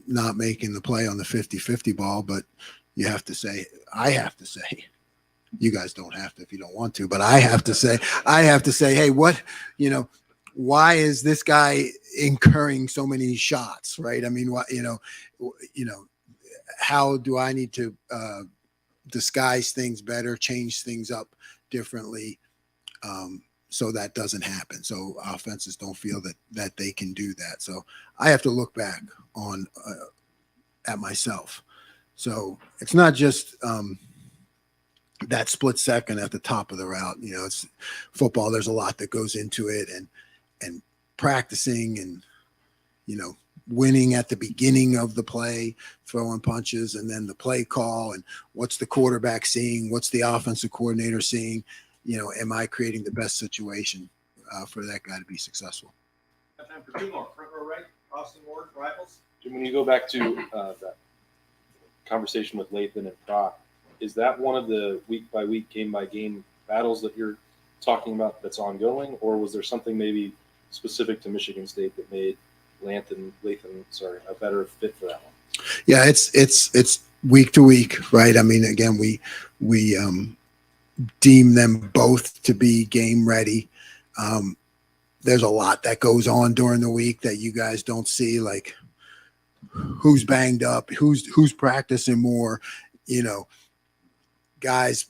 not making the play on the 50-50 ball, but I have to say, you guys don't have to if you don't want to, but I have to say, hey, why is this guy incurring so many shots, right? I mean, how do I need to disguise things better, change things up differently, so that doesn't happen. So offenses don't feel that they can do that. So I have to look back on at myself. So it's not just that split second at the top of the route. You know, it's football. There's a lot that goes into it, and practicing, and winning at the beginning of the play, throwing punches, and then the play call, and what's the quarterback seeing, what's the offensive coordinator seeing. Am I creating the best situation for that guy to be successful? Got time for two more. Front row right, Austin Ward, Rivals. Jim, when you go back to that conversation with Lathan and Frye, is that one of the week by week, game by game battles that you're talking about that's ongoing, or was there something maybe specific to Michigan State that made Lathan, a better fit for that one? Yeah, it's week to week, right? I mean, again, we deem them both to be game ready. There's a lot that goes on during the week that you guys don't see, like who's banged up, who's practicing more, guys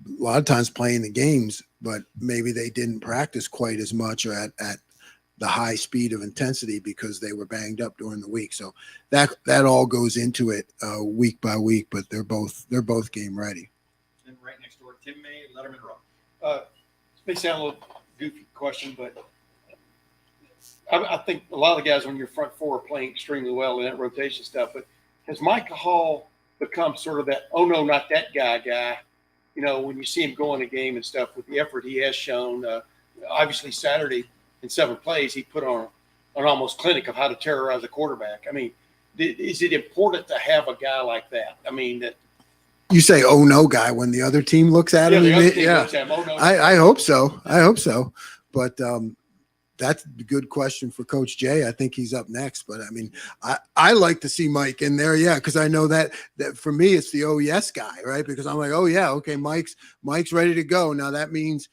a lot of times playing the games, but maybe they didn't practice quite as much or at the high speed of intensity because they were banged up during the week. So that all goes into it week by week, but they're both game ready. And right next door, Tim May, Letterman Row. This may sound a little goofy question, but I think a lot of the guys on your front four are playing extremely well in that rotation stuff. But has Micah Hall become sort of that, oh no, not that guy? When you see him go in a game and stuff with the effort he has shown, obviously Saturday in 7 plays, he put on an almost clinic of how to terrorize a quarterback. I mean, is it important to have a guy like that? I mean, that You say, "Oh no, guy," when the other team looks at him. the other team looks at him, oh, no. I hope so. But that's a good question for Coach Jay. I think he's up next. But I mean, I like to see Mike in there, because I know that for me it's the oh yes guy, right? Because I'm like, oh yeah, okay, Mike's ready to go. Now that means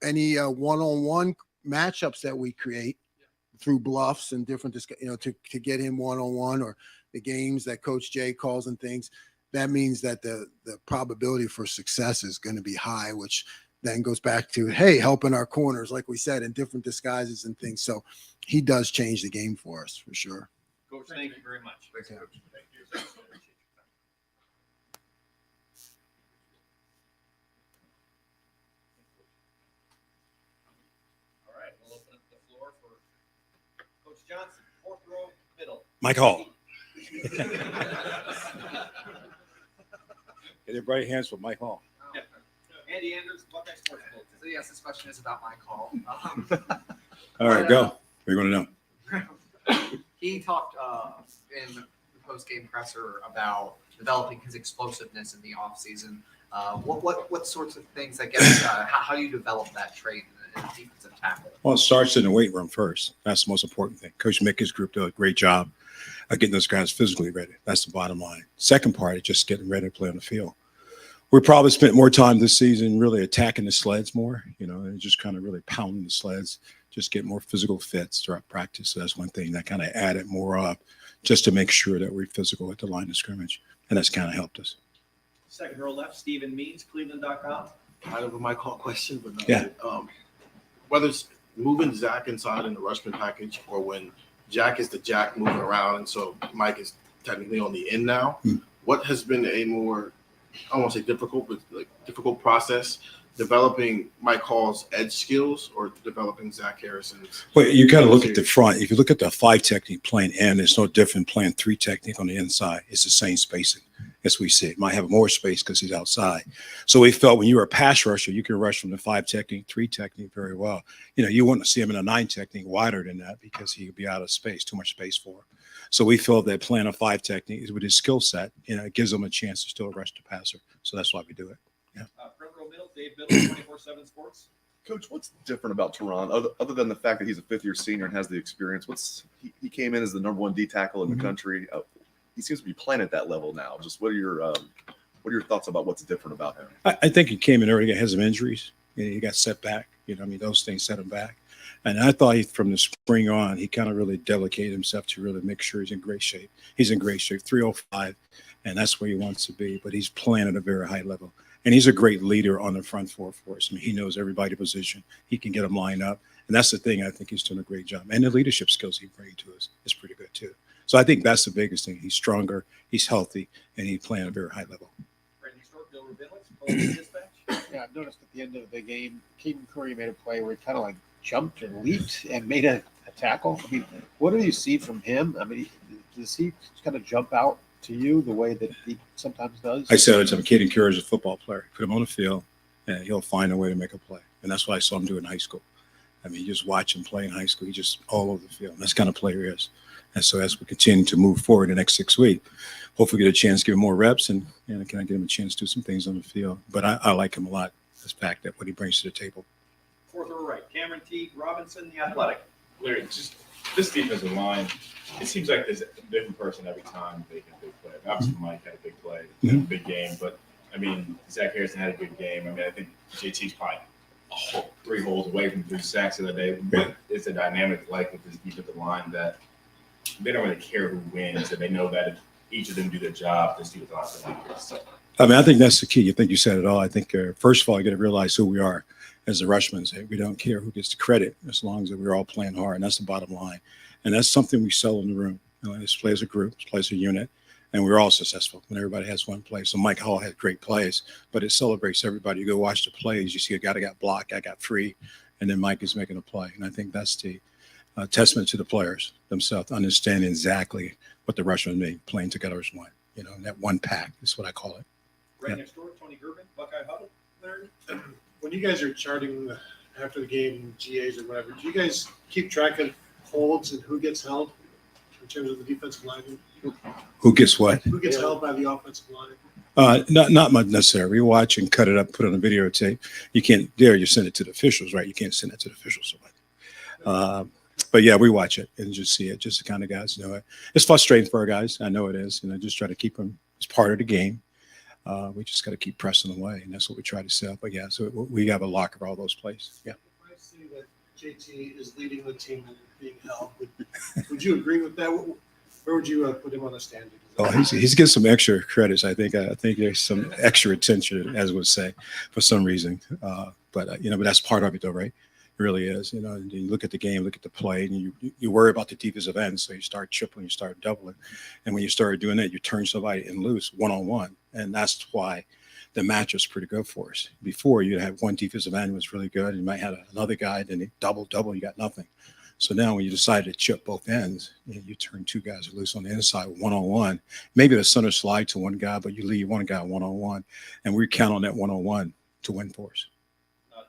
any one-on-one matchups that we create through bluffs and different, to get him one-on-one, or the games that Coach Jay calls and things. That means that the probability for success is going to be high, which then goes back to, hey, helping our corners, like we said, in different disguises and things. So he does change the game for us, for sure. Coach, thank you very much. Thanks, Coach. Thank you. All right, we'll open up the floor for Coach Johnson, 4th row, middle. Mike Hall. Get everybody hands for Mike Hall. Andy Anders, Buckeye Sports Bulletin. So yes, this question is about Mike Hall. All right, go. What do you want to know? He talked in the post-game presser about developing his explosiveness in the offseason. What sorts of things, I guess, how do you develop that trait in a defensive tackle? Well, it starts in the weight room first. That's the most important thing. Coach Mickey's group did a great job of getting those guys physically ready. That's the bottom line. Second part is just getting ready to play on the field. We probably spent more time this season really attacking the sleds more, and just kind of really pounding the sleds, just get more physical fits throughout practice. So that's one thing that kind of added more up just to make sure that we're physical at the line of scrimmage. And that's kind of helped us. Second row left, Stephen Means, Cleveland.com. Kind of a Mike Hall question, but Yeah. Whether it's moving Zach inside in the rushman package, or when Jack is the Jack moving around, and so Mike is technically on the end now, what has been a more, I don't want to say difficult, but difficult process developing Mike Hall's edge skills or developing Zach Harrison's? Well, you got to look at the front. If you look at the 5 technique playing in, it's no different playing 3 technique on the inside. It's the same spacing as we see it. Might have more space because he's outside. So we felt when you were a pass rusher, you can rush from the 5 technique, 3 technique very well. You wouldn't see him in a 9 technique wider than that because he would be out of space, too much space for him. So we feel that playing a 5 technique with his skill set, it gives him a chance to still rush the passer. So that's why we do it. Yeah. Front row middle, Dave Biddle, 24/7 Sports. Coach, what's different about Tehran other than the fact that he's a 5th-year senior and has the experience? He came in as the number 1 D tackle in the country. He seems to be playing at that level now. Just what are your thoughts about what's different about him? I think he came in early, he had some injuries. He got set back. Those things set him back. And I thought from the spring on, he kind of really dedicated himself to really make sure he's in great shape. He's in great shape, 305, and that's where he wants to be. But he's playing at a very high level. And he's a great leader on the front four for us. I mean, he knows everybody's position. He can get them lined up. And that's the thing. I think he's doing a great job. And the leadership skills he brings to us is pretty good, too. So I think that's the biggest thing. He's stronger, he's healthy, and he's playing at a very high level. Yeah, I've noticed at the end of the game, Caden Curry made a play where he kind of like jumped and leaped and made a tackle. I mean, what do you see from him? I mean, does he kind of jump out to you the way that he sometimes does? I said to him, Caden Curry is a football player. Put him on the field, and he'll find a way to make a play. And that's what I saw him do in high school. I mean, you just watch him play in high school. He's just all over the field. And that's the kind of player he is. And so as we continue to move forward the next 6 weeks, hopefully get a chance to give him more reps and can I give him a chance to do some things on the field. But I like him a lot, this fact that what he brings to the table. Fourth row right, Cameron Teague Robinson, the Athletic. Larry, just this defensive line, it seems like there's a different person every time they can big play. Obviously, Mike had a big play, big game, but I mean, Zach Harrison had a good game. I mean, I think JT's probably 3 holes away from 3 sacks the other day. What is the dynamic like with this defensive line that they don't really care who wins, and they know that if each of them do their job, this defensive line is going to be good. I mean, I think that's the key. I think you said it all. I think, first of all, you got to realize who we are as the Rushmen. We don't care who gets the credit as long as we're all playing hard, and that's the bottom line. And that's something we sell in the room. You know, this play as a group, this play as a unit, and we're all successful when everybody has one play. So Mike Hall had great plays, but it celebrates everybody. You go watch the plays, you see a guy that got blocked, I got free, and then Mike is making a play. And I think that's the testament to the players themselves, understanding exactly what the Russians mean, playing together as one. You know, that one pack is what I call it. Right next door, Tony Gerben, Buckeye Huddle. Larry? When you guys are charting after the game, GAs or whatever, do you guys keep track of holds and who gets held in terms of the defensive line? Who gets what? Who gets held by the offensive line? Not much necessary. We watch and cut it up, put it on a videotape. You can't dare you send it to the officials, right? You can't send it to the officials. But yeah, we watch it and just see it. Just the kind of guys know it. It's frustrating for our guys. I know it is. You know, just try to keep them as part of the game. We just got to keep pressing away, and that's what we try to set up. But yeah, so we have a lock of all those plays. Yeah. I see that JT is leading the team and being held. Would you agree with that? Where would you put him on the standing? Oh, he's getting some extra credits. I think there's some extra attention, as would say, for some reason. But that's part of it, though, right? It really is. You know, and you look at the game, look at the play, and you worry about the defensive end, so you start tripling, you start doubling, and when you start doing that, you turn somebody in loose one-on-one, and that's why the match was pretty good for us. Before, you'd have one defensive end was really good, and you might have another guy, then they double, you got nothing. So now when you decide to chip both ends, you turn 2 guys loose on the inside one-on-one. Maybe the center slide to one guy, but you leave one guy one-on-one, and we count on that one-on-one to win for us.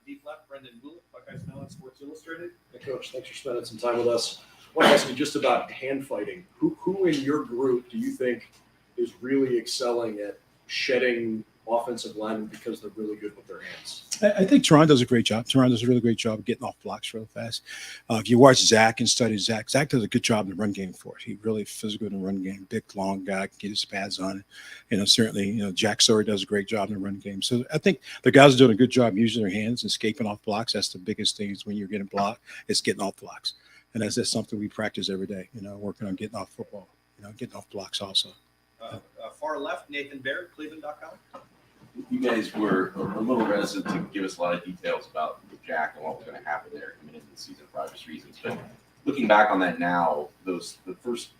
Deep left, Brendan Bullock, Buckeyes Now at Sports Illustrated. Hey, Coach, thanks for spending some time with us. I want to ask you just about hand fighting. Who in your group do you think is really excelling at shedding offensive linemen because they're really good with their hands? I think Teron does a great job. Teron does a really great job of getting off blocks real fast. If you watch Zach and study Zach does a good job in the run game for us. He really physical in the run game, big, long guy, can get his pads on it. Certainly, Jack Sawyer does a great job in the run game. So I think the guys are doing a good job using their hands and escaping off blocks. That's the biggest thing is when you're getting blocked, it's getting off blocks. And that's something we practice every day, working on getting off football, getting off blocks also. Far left, Nathan Baird, Cleveland.com. You guys were a little reticent to give us a lot of details about the Jack and what was going to happen there coming into the season for obvious reasons. But looking back on that now, the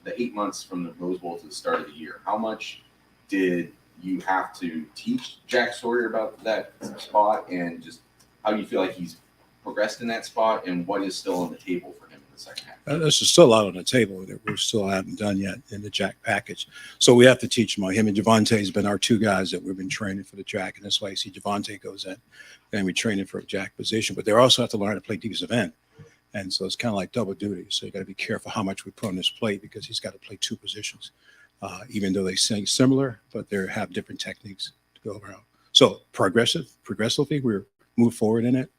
8 months from the Rose Bowl to the start of the year, how much did you have to teach Jack Sawyer about that spot and just how you feel like he's progressed in that spot and what is still on the table for him in the second half? There's still a lot on the table that we still haven't done yet in the Jack package. So we have to teach him. Him and Javante has been our 2 guys that we've been training for the Jack, and that's why you see Javante goes in and we train him for a Jack position. But they also have to learn how to play defensive end. And so it's kind of like double duty. So you got to be careful how much we put on this plate because he's got to play 2 positions, even though they sing similar, but they have different techniques to go around. So progressively, we're moved forward in it,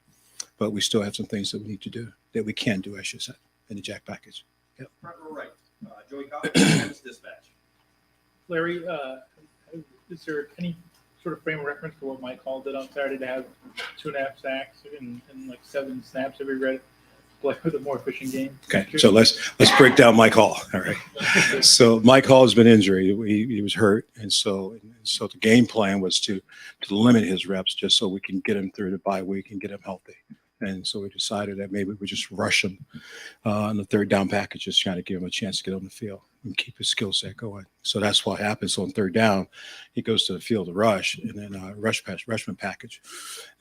but we still have some things that we need to do, that we can do, I should say, in the Jack package. Yep. Front row right, Joey Cox, Dispatch. Larry, is there any sort of frame of reference for what Mike Hall did on Saturday to have 2.5 sacks and like 7 snaps? Have you read play with a more efficient game. Okay, so let's break down Mike Hall. All right. So Mike Hall has been injured. He was hurt, and so the game plan was to limit his reps just so we can get him through the bye week and get him healthy. And so we decided that maybe we just rush him on the third down package, just trying to give him a chance to get on the field and keep his skill set going. So that's what happens. So on third down, he goes to the field to rush, and then rushman package,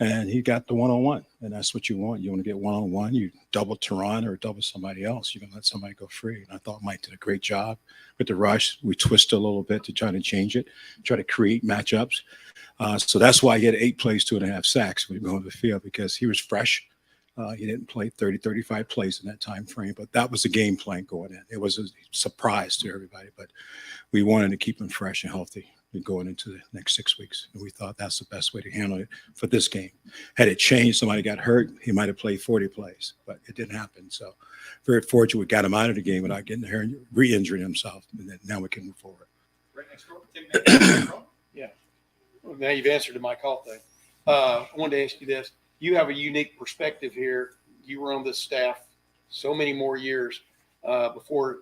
and he got the one-on-one, and that's what you want. You want to get one-on-one. You double Tehran or double somebody else. You can let somebody go free. And I thought Mike did a great job with the rush. We twisted a little bit to try to change it, try to create matchups. So that's why he had 8 plays, 2.5 sacks when he went on the field, because he was fresh. He didn't play 30, 35 plays in that time frame, but that was the game plan going in. It was a surprise to everybody, but we wanted to keep him fresh and healthy going into the next 6 weeks. And we thought that's the best way to handle it for this game. Had it changed, somebody got hurt, he might have played 40 plays, but it didn't happen. So very fortunate we got him out of the game without getting there and re-injuring himself. And then now we can move forward. Right next door, Tim. Yeah. Well, now you've answered the Mike Hall thing. I wanted to ask you this. You have a unique perspective here. You were on this staff so many more years before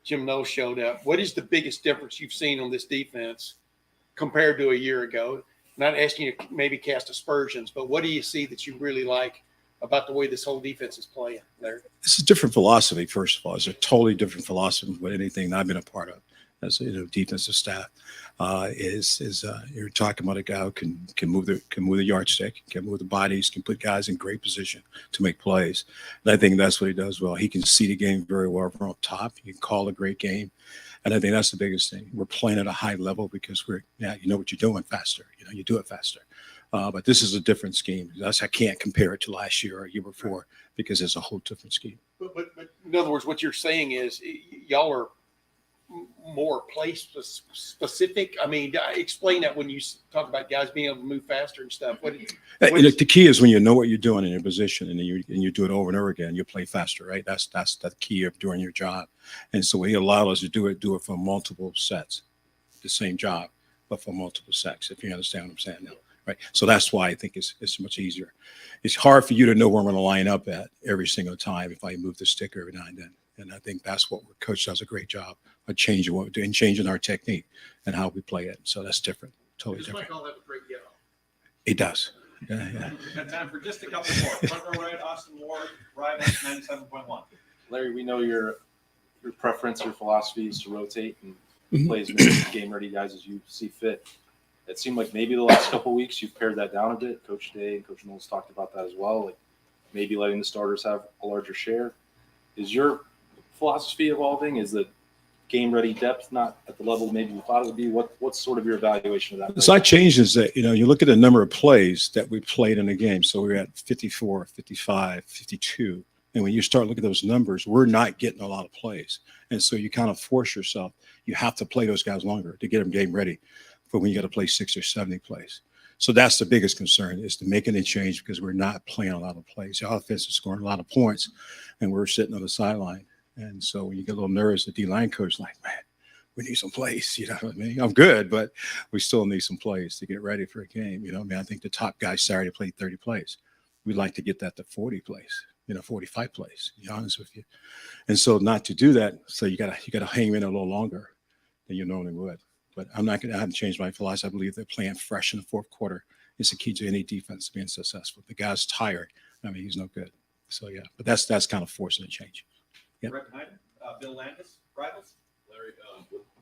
Jim Knowles showed up. What is the biggest difference you've seen on this defense compared to a year ago? Not asking you to maybe cast aspersions, but what do you see that you really like about the way this whole defense is playing, Larry? It's a different philosophy, first of all. It's a totally different philosophy than anything I've been a part of as a defensive staff. You're talking about a guy who can move the yardstick, can move the bodies, can put guys in great position to make plays. And I think that's what he does well. He can see the game very well from up top. He can call a great game. And I think that's the biggest thing. We're playing at a high level because you know what you're doing faster. You do it faster. But this is a different scheme. I can't compare it to last year or a year before because it's a whole different scheme. But in other words, what you're saying is y'all are more place specific. I mean, explain that when you talk about guys being able to move faster and stuff. The key is when you know what you're doing in your position and you do it over and over again, you play faster, right? That's the key of doing your job. And so he allowed us to do it for multiple sets, the same job, but for multiple sets, if you understand what I'm saying now. Right. So that's why I think it's much easier. It's hard for you to know where I'm going to line up at every single time if I move the stick every now and then. And I think that's what coach does a great job of changing our technique and how we play it. So that's different, totally different. Mike Hall have a great yellow. He does. Yeah. We've got time for just a couple more. Front row right, Austin Ward, Rivals 97.1. Larry, we know your preference, your philosophy is to rotate and play as many game-ready guys as you see fit. It seemed like maybe the last couple of weeks you've pared that down a bit. Coach Day and Coach Knowles talked about that as well, like maybe letting the starters have a larger share. Is your philosophy evolving? Is that game-ready depth not at the level maybe you thought it would be? What's sort of your evaluation of that? So I changed is that, you look at the number of plays that we played in a game. So we're at 54, 55, 52. And when you start looking at those numbers, we're not getting a lot of plays. And so you kind of force yourself. You have to play those guys longer to get them game ready for when you got to play 60 or 70 plays. So that's the biggest concern, is to making a change because we're not playing a lot of plays. The offense is scoring a lot of points, and we're sitting on the sideline. And so when you get a little nervous, the D-line coach is like, man, we need some plays. You know what I mean? I'm good, but we still need some plays to get ready for a game. I think the top guy Saturday played 30 plays. We'd like to get that to 40 plays, 45 plays, to be honest with you. And so not to do that, so you gotta hang in a little longer than you normally would. But I haven't changed my philosophy. I believe that playing fresh in the fourth quarter is the key to any defense being successful. If the guy's tired, he's no good. So yeah, but that's kind of forcing a change. Yep. Right behind him, Bill Landis, Rivals. Larry,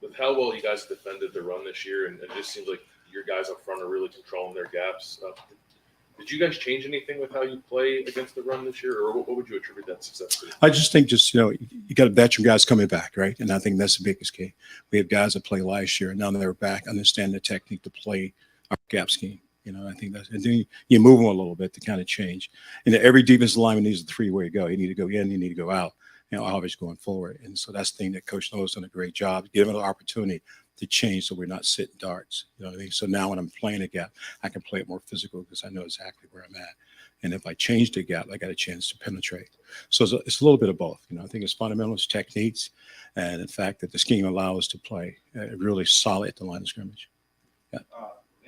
with how well you guys defended the run this year, and it just seems like your guys up front are really controlling their gaps. Did you guys change anything with how you play against the run this year, or what would you attribute that success to? I just think you got veteran guys coming back, right? And I think that's the biggest key. We have guys that played last year, and now they're back, understand the technique to play our gap scheme. I think that's, and then you move them a little bit to kind of change. And every defensive lineman needs a three-way go. You need to go in, you need to go out, always going forward. And so that's the thing that Coach Knowles done a great job, giving an opportunity to change so we're not sitting darts. You know what I mean? So now when I'm playing a gap, I can play it more physical because I know exactly where I'm at. And if I change the gap, I got a chance to penetrate. So it's a little bit of both. I think it's fundamentals, techniques, and the fact that the scheme allows us to play really solid at the line of scrimmage. Yeah.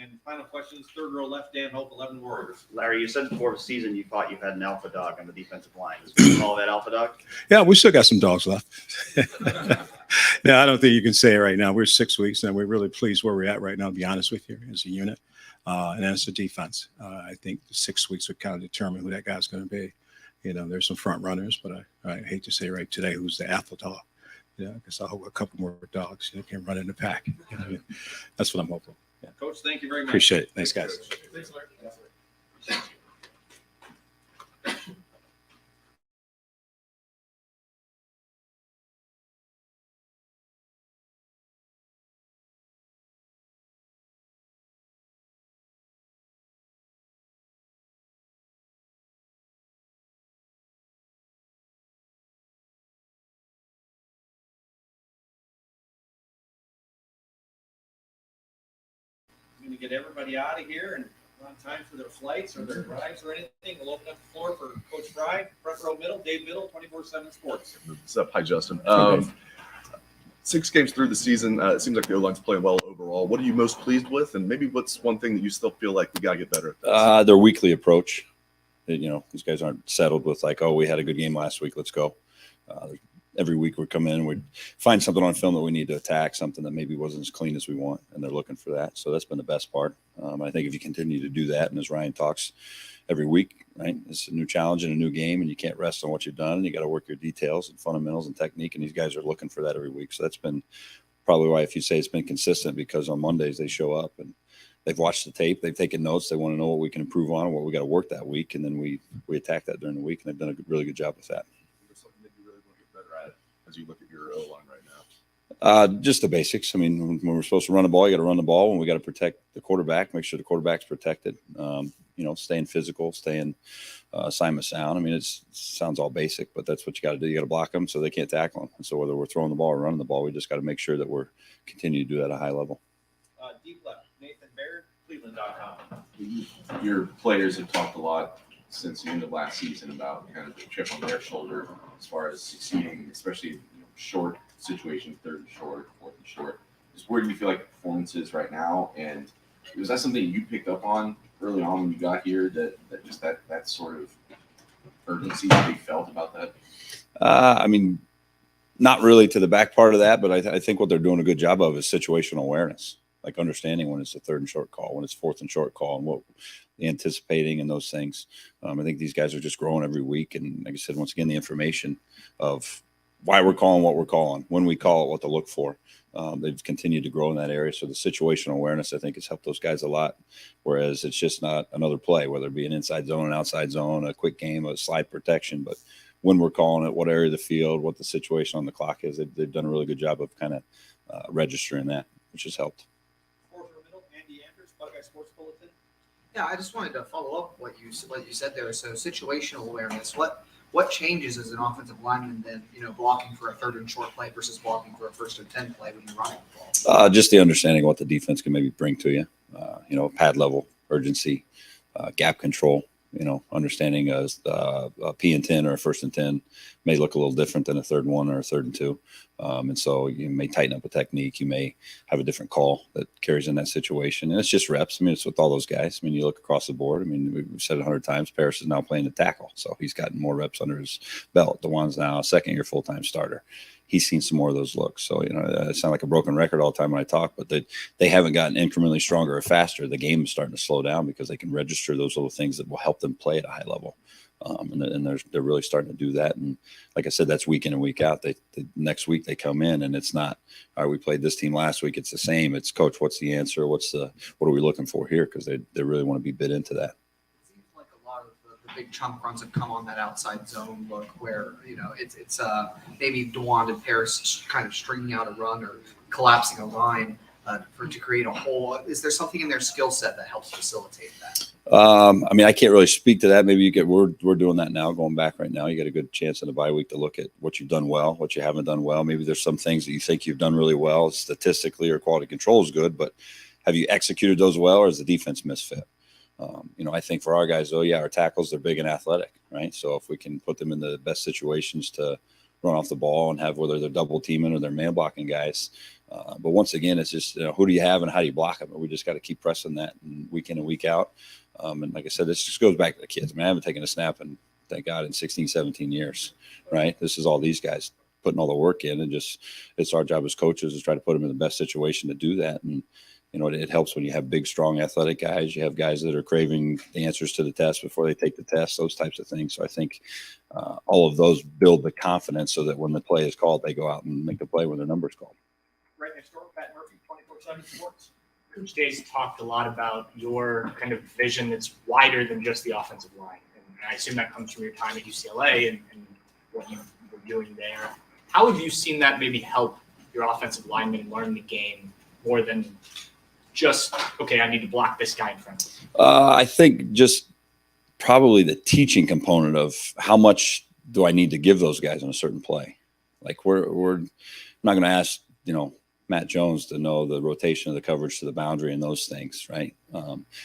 And final questions, third row left, Dan Hope, 11 Warriors. Larry, you said before the season you thought you had an alpha dog on the defensive line. Is we call that alpha dog? Yeah, we still got some dogs left. No, I don't think you can say it right now. We're 6 weeks and we're really pleased where we're at right now, to be honest with you, as a unit. And as a defense, I think the 6 weeks would kind of determine who that guy's going to be. You know, there's some front runners, but I hate to say right today who's the alpha dog. Yeah, I guess I hope a couple more dogs can run in the pack. You know, that's what I'm hoping. Yeah. Coach, thank you very much. Appreciate it. Thanks, guys. Thanks, Larry. Going to get everybody out of here and on time for their flights or their rides or anything. We'll open up the floor for Coach Frye, front row middle, Dave Middle, 24/7 Sports. What's up? Hi, Justin. 6 games through the season, it seems like the O-line's playing well overall. What are you most pleased with? And maybe what's one thing that you still feel like we got to get better at? Their weekly approach. You know, these guys aren't settled with like, oh, we had a good game last week, let's go. Every week we come in, we find something on film that we need to attack, something that maybe wasn't as clean as we want, and they're looking for that. So that's been the best part. I think if you continue to do that, and as Ryan talks every week, right, it's a new challenge and a new game, and you can't rest on what you've done, and you got to work your details and fundamentals and technique, and these guys are looking for that every week. So that's been probably why, if you say it's been consistent, because on Mondays they show up and they've watched the tape, they've taken notes, they want to know what we can improve on, what we got to work that week, and then we attack that during the week, and they've done a really good job with that. As you look at your O-line right now? Just the basics. I mean, when we're supposed to run the ball, you got to run the ball. When we got to protect the quarterback, make sure the quarterback's protected. You know, staying physical, staying assignment sound. I mean, it sounds all basic, but that's what you got to do. You got to block them so they can't tackle them. And so whether we're throwing the ball or running the ball, we just got to make sure that we're continuing to do that at a high level. Deep left, Nathan Baird, Cleveland.com. Your players have talked a lot since the end of last season about kind of the chip on their shoulder as far as succeeding, especially short situations, third and short, fourth and short. Just where do you feel like the performance is right now? And was that something you picked up on early on when you got here, that sort of urgency that they felt about that? I mean, not really to the back part of that, but I think what they're doing a good job of is situational awareness, like understanding when it's a third and short call, when it's fourth and short call, and what anticipating and those things. I think these guys are just growing every week. And like I said, once again, the information of why we're calling what we're calling, when we call it, what to look for. They've continued to grow in that area. So the situational awareness, I think, has helped those guys a lot. Whereas it's just not another play, whether it be an inside zone, an outside zone, a quick game, a slide protection. But when we're calling it, what area of the field, what the situation on the clock is, they've done a really good job of kind of registering that, which has helped. Fourth row middle, Andy Andrews, Buckeye Sports Bulletin. Yeah, I just wanted to follow up what you said there. So situational awareness. What changes as an offensive lineman then, blocking for a third and short play versus blocking for a 1st and 10 play when you're running the ball? Just the understanding of what the defense can maybe bring to you. Pad level, urgency, gap control. Understanding a P and 10 or a 1st and 10 may look a little different than a 3rd and 1 or a 3rd and 2. And so you may tighten up a technique. You may have a different call that carries in that situation. And it's just reps. I mean, it's with all those guys. I mean, you look across the board. I mean, we've said it 100 times, Paris is now playing the tackle. So he's gotten more reps under his belt. DeJuan's now a second-year full-time starter. He's seen some more of those looks. So, I sound like a broken record all the time when I talk, but they haven't gotten incrementally stronger or faster. The game is starting to slow down because they can register those little things that will help them play at a high level. And they're really starting to do that. And like I said, that's week in and week out. The next week they come in and it's not, all right, we played this team last week. It's the same. It's, coach, what's the answer? What are we looking for here? Because they really want to be bit into that. The big chunk runs have come on that outside zone look where, it's maybe DeJuan and Paris kind of stringing out a run or collapsing a line to create a hole. Is there something in their skill set that helps facilitate that? I mean, I can't really speak to that. Maybe we're doing that now, going back right now. You get a good chance in the bye week to look at what you've done well, what you haven't done well. Maybe there's some things that you think you've done really well statistically or quality control is good, but have you executed those well or is the defense misfit? I think for our guys, though, our tackles, they're big and athletic, right? So if we can put them in the best situations to run off the ball and have whether they're double teaming or they're man blocking guys, But once again, it's just, who do you have and how do you block them? And we just got to keep pressing that week in and week out. And like I said, this just goes back to the kids. I mean, I haven't taken a snap in, thank God, in 16, 17 years, right? This is all these guys putting all the work in, and just, it's our job as coaches to try to put them in the best situation to do that. And, it helps when you have big, strong, athletic guys. You have guys that are craving the answers to the test before they take the test, those types of things. So I think all of those build the confidence so that when the play is called, they go out and make the play when their number's called. Right next door, Pat Murphy, 24/7 Sports. Coach Day's talked a lot about your kind of vision that's wider than just the offensive line. And I assume that comes from your time at UCLA and what you were doing there. How have you seen that maybe help your offensive linemen learn the game more than just, okay, I need to block this guy in front of me? I think just probably the teaching component of how much do I need to give those guys on a certain play. Like we're not going to ask, Matt Jones to know the rotation of the coverage to the boundary and those things, right?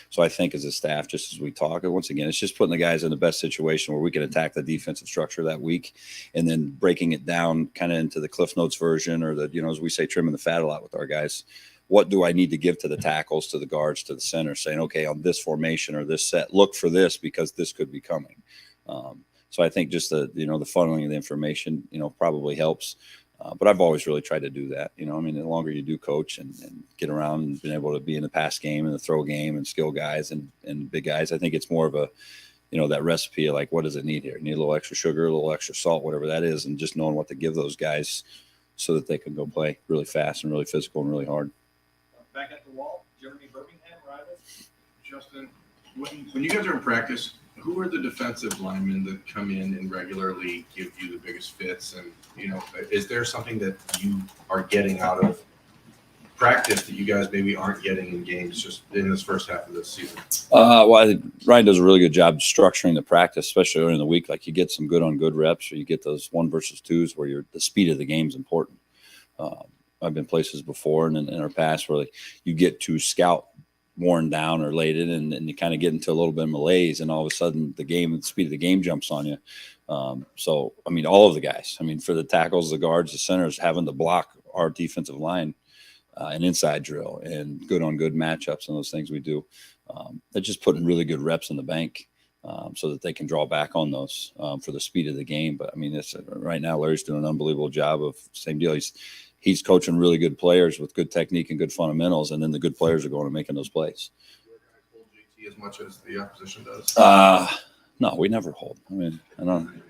So I think as a staff, just as we talk, and once again, it's just putting the guys in the best situation where we can attack the defensive structure that week, and then breaking it down kind of into the Cliff Notes version, or the, as we say, trimming the fat a lot with our guys. What do I need to give to the tackles, to the guards, to the center, saying, okay, on this formation or this set, look for this because this could be coming. So I think just the funneling of the information, probably helps. But I've always really tried to do that. The longer you do coach and get around and been able to be in the pass game and the throw game and skill guys and big guys, I think it's more of a, that recipe of like, what does it need here? You need a little extra sugar, a little extra salt, whatever that is, and just knowing what to give those guys so that they can go play really fast and really physical and really hard. Back at the wall, Jeremy Birmingham, Rivals. Justin, when you guys are in practice, who are the defensive linemen that come in and regularly give you the biggest fits? And, is there something that you are getting out of practice that you guys maybe aren't getting in games just in this first half of the season? Well, I think Ryan does a really good job structuring the practice, especially early in the week. Like you get some good on good reps, or you get those 1 versus 2s where the speed of the game is important. I've been places before and in our past where you get to scout worn down or laid in, and you kind of get into a little bit of malaise, and all of a sudden the speed of the game jumps on you. So, all of the guys, for the tackles, the guards, the centers, having to block our defensive line, an inside drill and good on good matchups and those things we do. They're just putting really good reps in the bank so that they can draw back on those for the speed of the game. But right now, Larry's doing an unbelievable job of same deal. He's coaching really good players with good technique and good fundamentals, and then the good players are going and making those plays. JT as much as the opposition does? No, we never hold. I don't.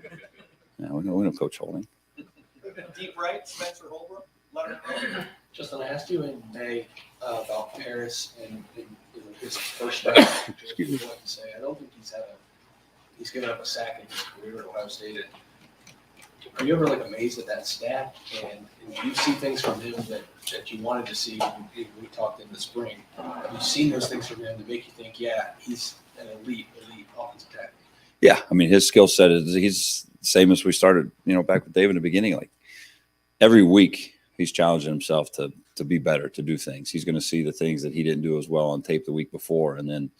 Yeah, we don't coach holding. Deep right, Spencer Holbrook, Letterman. Justin, I asked you in May about Paris and his first start. Excuse me. What to say. I don't think he's given up a sack in his career at Ohio State. Are you ever amazed at that stat? And do you see things from him that you wanted to see when we talked in the spring? Have you seen those things from him to make you think, yeah, he's an elite offensive tackle? Yeah, his skill set he's the same as we started, back with Dave in the beginning. Like every week, he's challenging himself to be better, to do things. He's going to see the things that he didn't do as well on tape the week before, and then,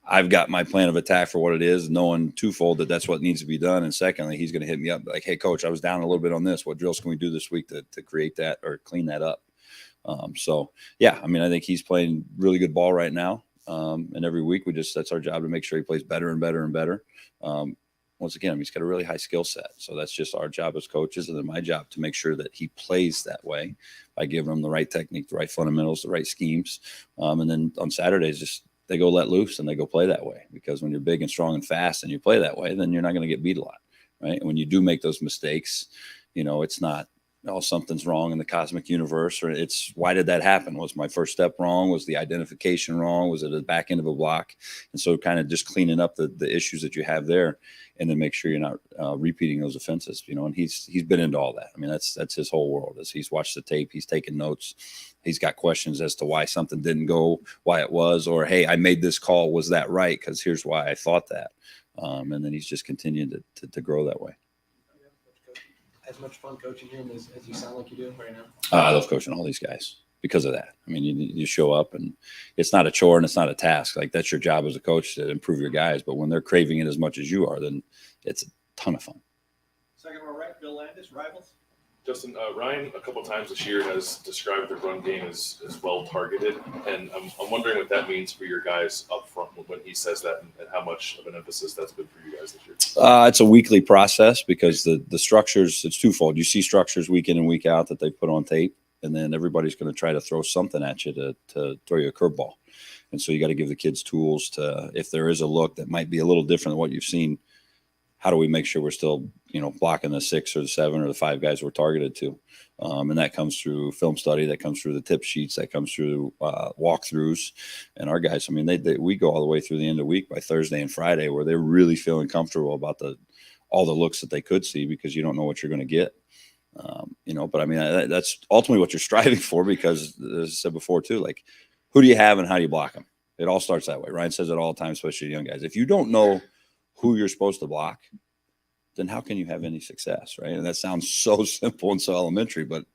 I've got my plan of attack for what it is, knowing twofold that that's what needs to be done. And secondly, he's going to hit me up like, hey, coach, I was down a little bit on this. What drills can we do this week to create that or clean that up? So, yeah, I think he's playing really good ball right now. And every week that's our job to make sure he plays better and better and better. Once again, he's got a really high skill set. So that's just our job as coaches, and then my job to make sure that he plays that way by giving him the right technique, the right fundamentals, the right schemes. And then on Saturdays, they go let loose and they go play that way, because when you're big and strong and fast and you play that way, then you're not going to get beat a lot, right? And when you do make those mistakes, it's not, something's wrong in the cosmic universe, or it's, why did that happen? Was my first step wrong? Was the identification wrong? Was it the back end of a block? And so kind of just cleaning up the issues that you have there, and then make sure you're not repeating those offenses, and he's been into all that. That's his whole world. As he's watched the tape, he's taken notes. He's got questions as to why something didn't go, why it was, or, hey, I made this call. Was that right? Because here's why I thought that. And then he's just continued to grow that way. As much fun coaching him as you sound like you do right now? I love coaching all these guys because of that. You show up, and it's not a chore and it's not a task. Like, that's your job as a coach, to improve your guys. But when they're craving it as much as you are, then it's a ton of fun. Second row right, Bill Landis, Rivals. Justin, Ryan, a couple times this year has described the run game as well targeted, and I'm wondering what that means for your guys up front when he says that, and how much of an emphasis that's been for you guys this year. It's a weekly process because the structures, it's twofold. You see structures week in and week out that they put on tape, and then everybody's going to try to throw something at you to throw you a curveball. And so you got to give the kids tools to, if there is a look that might be a little different than what you've seen, how do we make sure we're still, blocking the 6 or the 7 or the 5 guys we're targeted to? And that comes through film study, that comes through the tip sheets, that comes through walkthroughs. And our guys, I mean, we go all the way through the end of the week by Thursday and Friday where they're really feeling comfortable about all the looks that they could see because you don't know what you're going to get. But I mean, that's ultimately what you're striving for because, as I said before too, like, who do you have and how do you block them? It all starts that way. Ryan says it all the time, especially young guys. If you don't know who you're supposed to block, then how can you have any success, right? And that sounds so simple and so elementary, but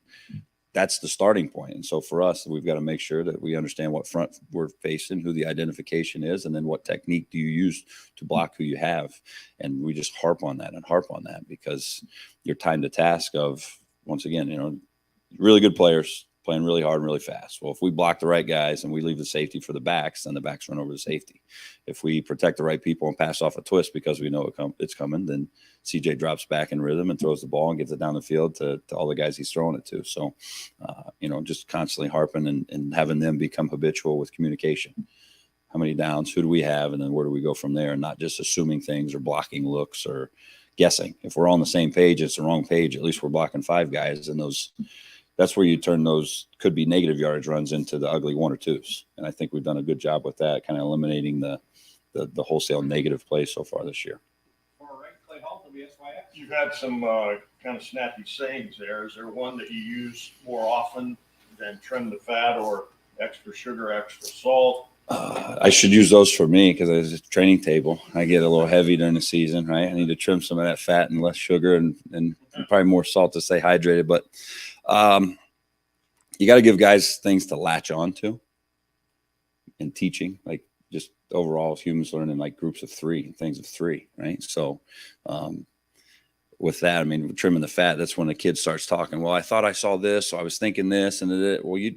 that's the starting point. And so for us, we've got to make sure that we understand what front we're facing, who the identification is, and then what technique do you use to block who you have. And we just harp on that because your time to task of, once again, really good players playing really hard and really fast. Well, if we block the right guys and we leave the safety for the backs, then the backs run over the safety. If we protect the right people and pass off a twist because we know it's coming, then CJ drops back in rhythm and throws the ball and gets it down the field to all the guys he's throwing it to. So, just constantly harping and having them become habitual with communication. How many downs? Who do we have? And then where do we go from there? And not just assuming things or blocking looks or guessing. If we're all on the same page, it's the wrong page. At least we're blocking 5 guys, and that's where you turn those could be negative yardage runs into the ugly 1 or 2s. And I think we've done a good job with that, kind of eliminating the wholesale negative play so far this year. You've had some kind of snappy sayings there. Is there one that you use more often than trim the fat or extra sugar, extra salt? I should use those for me because as a training table, I get a little heavy during the season, right? I need to trim some of that fat and less sugar and probably more salt to stay hydrated. But you got to give guys things to latch on to in teaching, like just overall humans learning like groups of 3 and things of 3, right? So with that, I mean, trimming the fat, that's when the kid starts talking, well, I thought I saw this, so I was thinking this, and well, you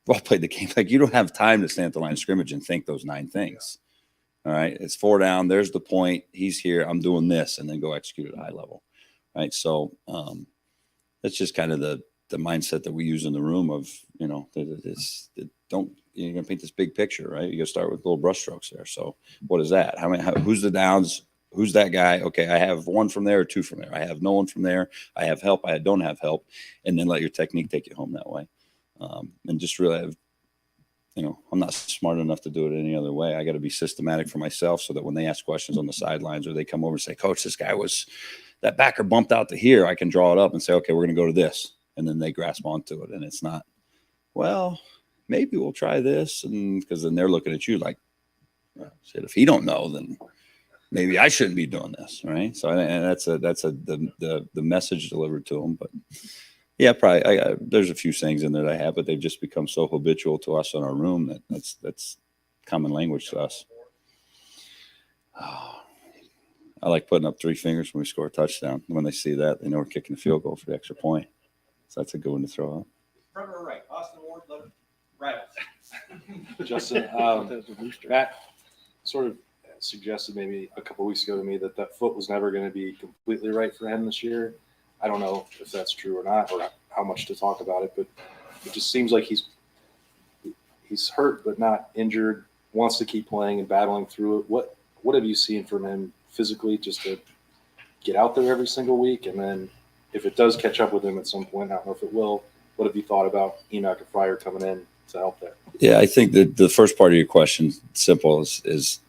all played the game. Like, you don't have time to stand at the line of scrimmage and think those 9 things. All right, it's 4 down, there's the point, he's here, I'm doing this, and then go execute at a high level, right? So that's just kind of the mindset that we use in the room of, you're going to paint this big picture, right? You got to start with little brush strokes there. So what is that? Who's the downs? Who's that guy? Okay, I have 1 from there or 2 from there. I have no one from there. I have help. I don't have help. And then let your technique take you home that way. And just really have, I'm not smart enough to do it any other way. I got to be systematic for myself so that when they ask questions on the sidelines or they come over and say, Coach, that backer bumped out to here, I can draw it up and say, okay, we're going to go to this. And then they grasp onto it. And it's not, well, maybe we'll try this. And because then they're looking at you like, well, shit, if he don't know, then maybe I shouldn't be doing this. Right. So, and that's the message delivered to them. But yeah, probably there's a few things in there that I have, but they've just become so habitual to us in our room that's common language to us. Oh, I like putting up 3 fingers when we score a touchdown. When they see that, they know we're kicking the field goal for the extra point. So that's a good one to throw out. Front or right? Austin Ward, right. Justin, Matt sort of suggested maybe a couple weeks ago to me that foot was never going to be completely right for him this year. I don't know if that's true or not, or how much to talk about it, but it just seems like he's hurt but not injured, wants to keep playing and battling through it. What have you seen from him physically just to get out there every single week? And then if it does catch up with him at some point, I don't know if it will, what have you thought about Enoch and Frye coming in to help there? Yeah, I think that the first part of your question, simple, is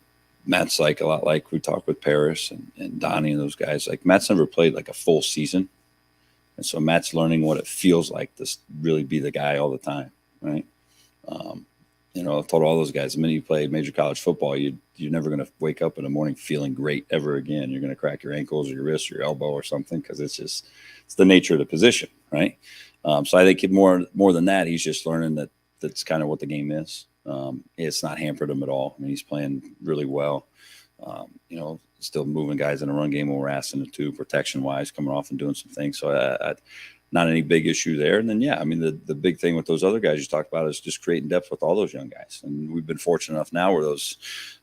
Matt's like a lot like we talked with Paris and Donnie and those guys. Like, Matt's never played like a full season. And so Matt's learning what it feels like to really be the guy all the time, right? I've told all those guys, the minute you play major college football, you're never going to wake up in the morning feeling great ever again. You're going to crack your ankles or your wrist or your elbow or something because it's the nature of the position, right? So I think more than that, he's just learning that's kind of what the game is. It's not hampered him at all. I mean, he's playing really well. Still moving guys in the run game when we're asking him to, protection-wise, coming off and doing some things. So not any big issue there. And then, yeah, I mean, the big thing with those other guys you talked about is just creating depth with all those young guys. And we've been fortunate enough now where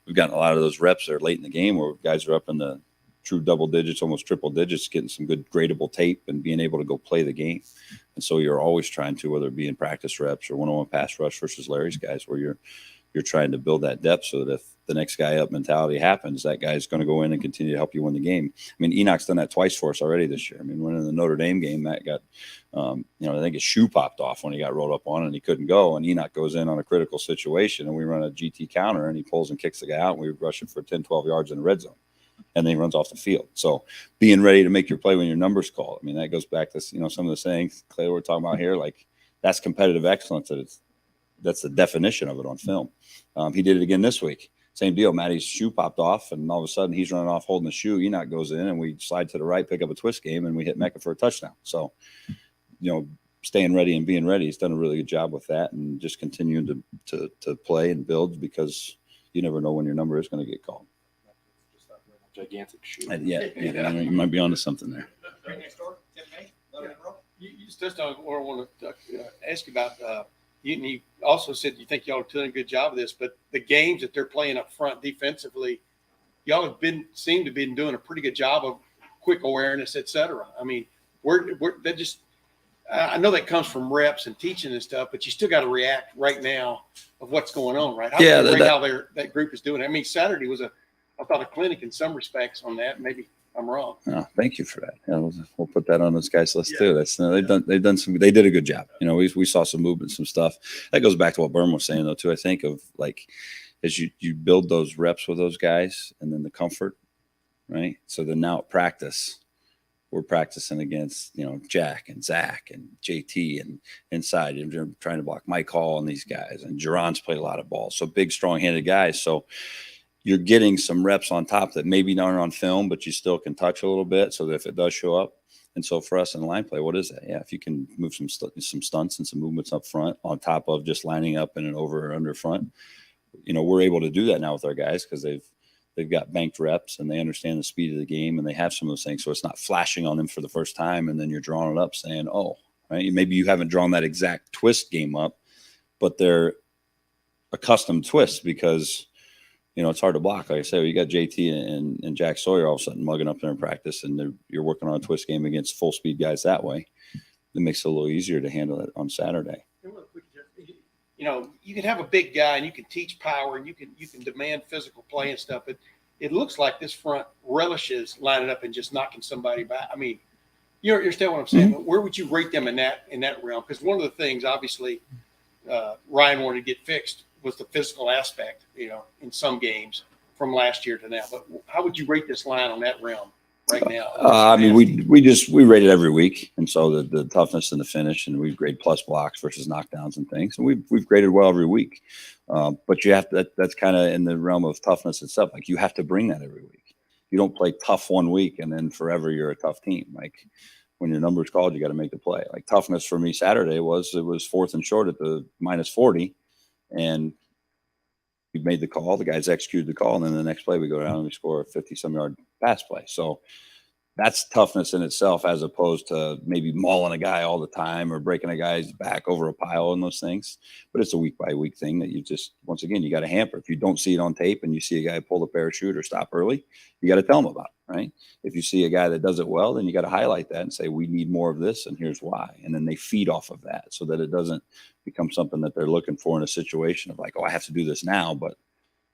we've gotten a lot of those reps there late in the game where guys are up in the true double digits, almost triple digits, getting some good gradable tape and being able to go play the game. And so you're always trying to, whether it be in practice reps or one-on-one pass rush versus Larry's guys, where you're trying to build that depth so that if the next guy up mentality happens, that guy's going to go in and continue to help you win the game. I mean, Enoch's done that twice for us already this year. I mean, when in the Notre Dame game, Matt got, I think his shoe popped off when he got rolled up on and he couldn't go. And Enoch goes in on a critical situation and we run a GT counter and he pulls and kicks the guy out and we rush him for 10, 12 yards in the red zone. And then he runs off the field. So being ready to make your play when your number's called. I mean, that goes back to, some of the sayings, Clay, we're talking about here, like that's competitive excellence. That's the definition of it on film. He did it again this week. Same deal. Matty's shoe popped off, and all of a sudden he's running off holding the shoe. Enoch goes in, and we slide to the right, pick up a twist game, and we hit Mecca for a touchdown. So, staying ready and being ready. He's done a really good job with that, and just continuing to play and build because you never know when your number is going to get called. Gigantic shoe. You might be onto something there. Right next door, Tim May, let it roll. You just don't want to ask you about. You also said you think y'all are doing a good job of this, but the games that they're playing up front defensively, y'all have seem to be doing a pretty good job of quick awareness, et cetera. I mean, that just. I know that comes from reps and teaching and stuff, but you still got to react right now of what's going on, right? How that group is doing it. I mean, Saturday was I thought a clinic in some respects on that. Maybe I'm wrong. Oh, thank you for that. We'll put that on this guy's list too. That's they did a good job. We saw some movement, some stuff. That goes back to what Berm was saying though too. I think of like as you build those reps with those guys and then the comfort, right? So then now at practice, we're practicing against Jack and Zach and JT and inside and trying to block Mike Hall and these guys. And Jerron's played a lot of ball, so big, strong-handed guys. So you're getting some reps on top that maybe aren't on film, but you still can touch a little bit so that if it does show up. And so for us in line play, what is that? Yeah, if you can move some stunts and some movements up front on top of just lining up in an over or under front, we're able to do that now with our guys because they've got banked reps and they understand the speed of the game and they have some of those things. So it's not flashing on them for the first time and then you're drawing it up saying, oh, right? Maybe you haven't drawn that exact twist game up, but they're accustomed twists because it's hard to block. Like I said, you got JT and Jack Sawyer all of a sudden mugging up there in practice, and you're working on a twist game against full speed guys that way. It makes it a little easier to handle it on Saturday. You can have a big guy and you can teach power and you can demand physical play and stuff, but it looks like this front relishes lining up and just knocking somebody back. I mean, you understand what I'm saying? Mm-hmm. Where would you rate them in that realm? Because one of the things, obviously, Ryan wanted to get fixed was the physical aspect, in some games from last year to now. But how would you rate this line on that realm right now? I mean, we rate it every week, and so the toughness and the finish, and we grade plus blocks versus knockdowns and things, and we've graded well every week. But you have to, that's kind of in the realm of toughness itself. Like you have to bring that every week. You don't play tough one week and then forever you're a tough team. Like when your number's called, you got to make the play. Like toughness for me Saturday was 4th and short at the -40. And we made the call, the guys executed the call, and then the next play we go down and we score a 50-some yard pass play. So that's toughness in itself as opposed to maybe mauling a guy all the time or breaking a guy's back over a pile and those things. But it's a week-by-week thing that you just, once again, you got to hamper. If you don't see it on tape and you see a guy pull the parachute or stop early, you got to tell him about it, right? If you see a guy that does it well, then you got to highlight that and say, we need more of this and here's why. And then they feed off of that so that it doesn't become something that they're looking for in a situation of like, oh, I have to do this now, but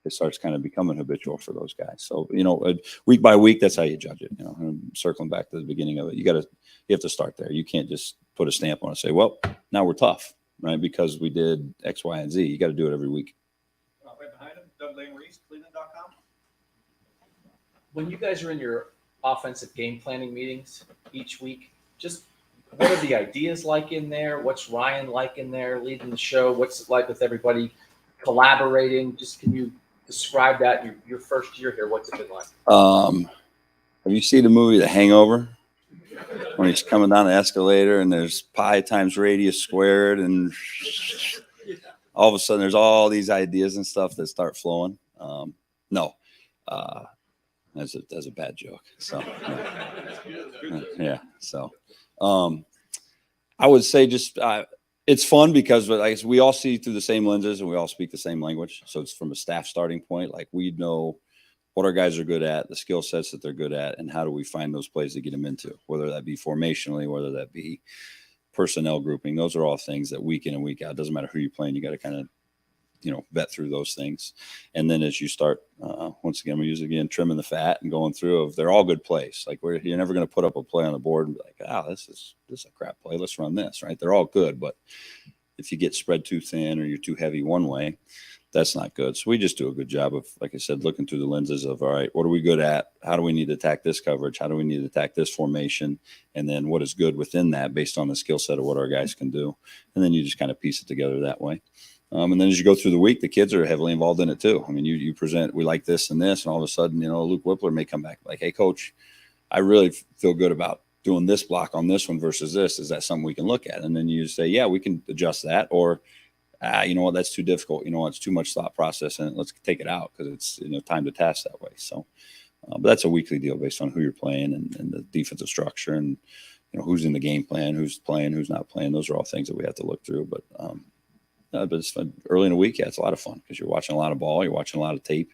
it starts kind of becoming habitual for those guys. So, week by week, that's how you judge it. And circling back to the beginning of it, you have to start there. You can't just put a stamp on it and say, well, now we're tough, right? Because we did X, Y, and Z. You got to do it every week. Right behind him, Doug Lane-Reese, Cleveland.com. When you guys are in your offensive game planning meetings each week, just what are the ideas like in there? What's Ryan like in there leading the show? What's it like with everybody collaborating? Just can you describe that your first year here? What's it been like? Have you seen the movie The Hangover? When he's coming down the escalator and there's pi times radius squared and all of a sudden there's all these ideas and stuff that start flowing. No, that's a bad joke. So yeah. So I would say just it's fun because like we all see through the same lenses and we all speak the same language. So it's from a staff starting point. Like we know what our guys are good at, the skill sets that they're good at, and how do we find those plays to get them into, whether that be formationally, whether that be personnel grouping. Those are all things that week in and week out, doesn't matter who you're playing, you got to kind of, vet through those things. And then as you start, once again, we use again, trimming the fat and going through of, they're all good plays. Like you're never going to put up a play on the board and be like, this is a crap play. Let's run this, right? They're all good. But if you get spread too thin or you're too heavy one way, that's not good. So we just do a good job of, like I said, looking through the lenses of, all right, what are we good at? How do we need to attack this coverage? How do we need to attack this formation? And then what is good within that based on the skill set of what our guys can do. And then you just kind of piece it together that way. And then as you go through the week, the kids are heavily involved in it too. I mean, you present, we like this and this, and all of a sudden, Luke Whippler may come back like, hey, coach, I really feel good about doing this block on this one versus this. Is that something we can look at? And then you say, yeah, we can adjust that. Or, you know what, that's too difficult. It's too much thought process and let's take it out because it's, time to task that way. So, but that's a weekly deal based on who you're playing and the defensive structure and, who's in the game plan, who's playing, who's not playing. Those are all things that we have to look through. But it's fun. Early in the week, it's a lot of fun because you're watching a lot of ball, you're watching a lot of tape,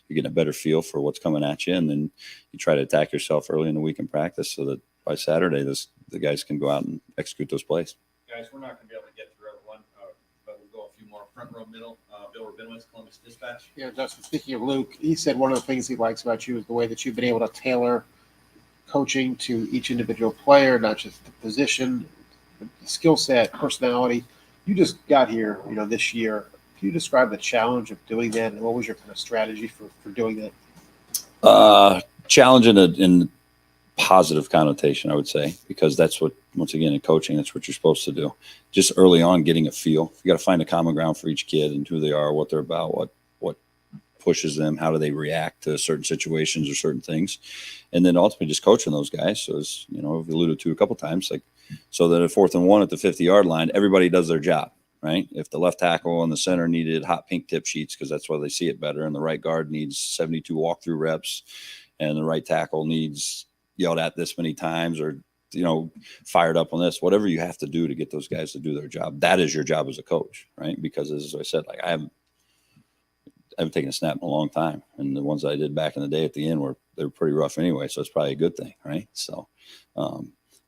you're getting a better feel for what's coming at you, and then you try to attack yourself early in the week in practice so that by Saturday, the guys can go out and execute those plays. Guys, we're not going to be able to get through everyone, but we'll go a few more. Front row, middle. Bill Rabinowitz, Columbus Dispatch. Yeah, Justin, speaking of Luke, he said one of the things he likes about you is the way that you've been able to tailor coaching to each individual player, not just the position, the skill set, personality. You just got here, this year. Can you describe the challenge of doing that, and what was your kind of strategy for doing that? Challenge in positive connotation, I would say, because that's what, once again, in coaching, that's what you're supposed to do. Just early on, getting a feel. You got to find a common ground for each kid and who they are, what they're about, what pushes them, how do they react to certain situations or certain things, and then ultimately just coaching those guys. So as we've alluded to a couple times, like so that at 4th and 1 at the 50-yard line, everybody does their job, right? If the left tackle and the center needed hot pink tip sheets because that's why they see it better, and the right guard needs 72 walkthrough reps, and the right tackle needs yelled at this many times or fired up on this, whatever you have to do to get those guys to do their job, that is your job as a coach, right? Because as I said, like I haven't taken a snap in a long time, and the ones that I did back in the day at the end they were pretty rough anyway, so it's probably a good thing, right? So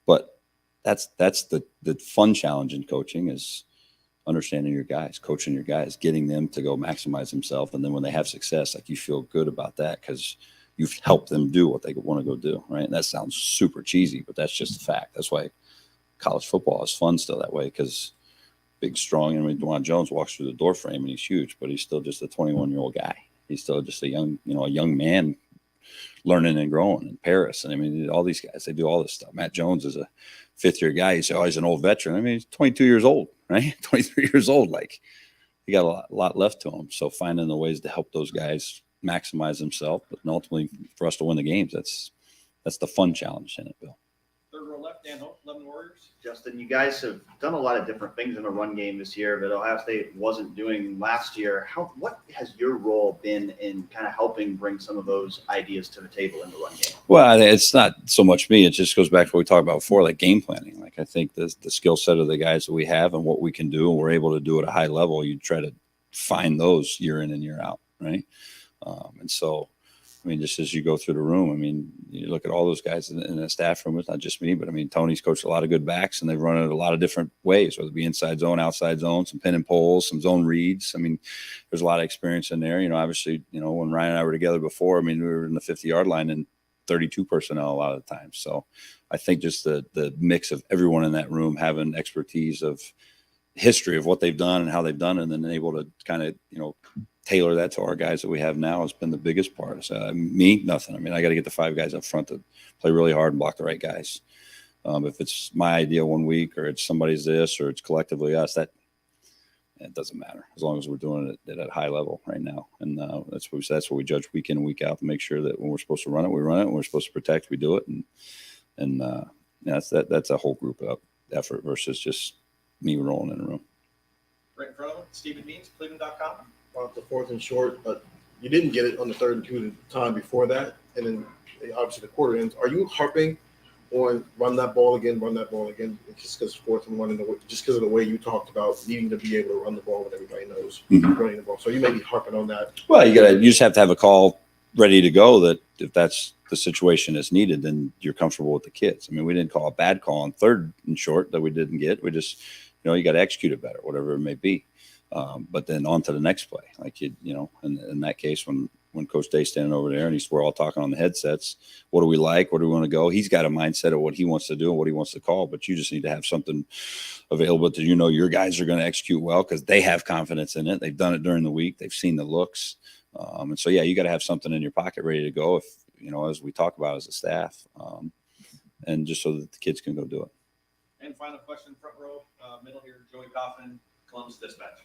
but that's the fun challenge in coaching is understanding your guys, coaching your guys, getting them to go maximize themselves, and then when they have success, like you feel good about that because you've helped them do what they want to go do, right? And that sounds super cheesy, but that's just a fact. That's why college football is fun still that way, because big, strong, Dwan Jones walks through the door frame and he's huge, but he's still just a 21-year-old guy. He's still just a young man learning and growing in Paris. And all these guys, they do all this stuff. Matt Jones is a 5th-year guy. You say, oh, he's an old veteran. He's 22 years old, right? 23 years old. Like, he got a lot left to him. So finding the ways to help those guys maximize themselves, but ultimately for us to win the games, that's the fun challenge in it, Bill. Third row left, Dan Hope, 11 Warriors. Justin, you guys have done a lot of different things in the run game this year that Ohio State wasn't doing last year. What has your role been in kind of helping bring some of those ideas to the table in the run game? Well, it's not so much me. It just goes back to what we talked about before, like game planning. Like I think the skill set of the guys that we have and what we can do, and we're able to do at a high level, you try to find those year in and year out, right? And so, just as you go through the room, you look at all those guys in the staff room. It's not just me, but Tony's coached a lot of good backs, and they've run it a lot of different ways, whether it be inside zone, outside zone, some pin and pulls, some zone reads. There's a lot of experience in there. Obviously, when Ryan and I were together before, we were in the 50-yard line and 32 personnel a lot of the time. So I think just the mix of everyone in that room having expertise of history of what they've done and how they've done it, and then able to kind of, tailor that to our guys that we have now has been the biggest part. So, me, nothing. I got to get the 5 guys up front to play really hard and block the right guys. If it's my idea one week or it's somebody's this or it's collectively us, it doesn't matter as long as we're doing it at a high level right now. And that's what we say. That's what we judge week in and week out to make sure that when we're supposed to run it, we run it. When we're supposed to protect, we do it. And that's a whole group effort versus just me rolling in a room. Right in front of him, Stephen Means, Cleveland.com. Off the 4th and short, but you didn't get it on the 3rd and 2 time before that, and then obviously the quarter ends. Are you harping on run that ball again, just because 4th and 1 in the just because of the way you talked about needing to be able to run the ball when everybody knows running the ball. So you may be harping on that. Well, you just have to have a call ready to go that if that's the situation that's needed, then you're comfortable with the kids. I mean, we didn't call a bad call on 3rd and short that we didn't get. We just, you got to execute it better, whatever it may be. But then on to the next play. Like, in that case, when Coach Day's standing over there and we're all talking on the headsets, what do we like? Where do we want to go? He's got a mindset of what he wants to do and what he wants to call, but you just need to have something available that your guys are going to execute well because they have confidence in it. They've done it during the week. They've seen the looks. And so, you got to have something in your pocket ready to go if, as we talk about as a staff, and just so that the kids can go do it. And final question, front row, middle here, Joey Coffin, Columbus Dispatch.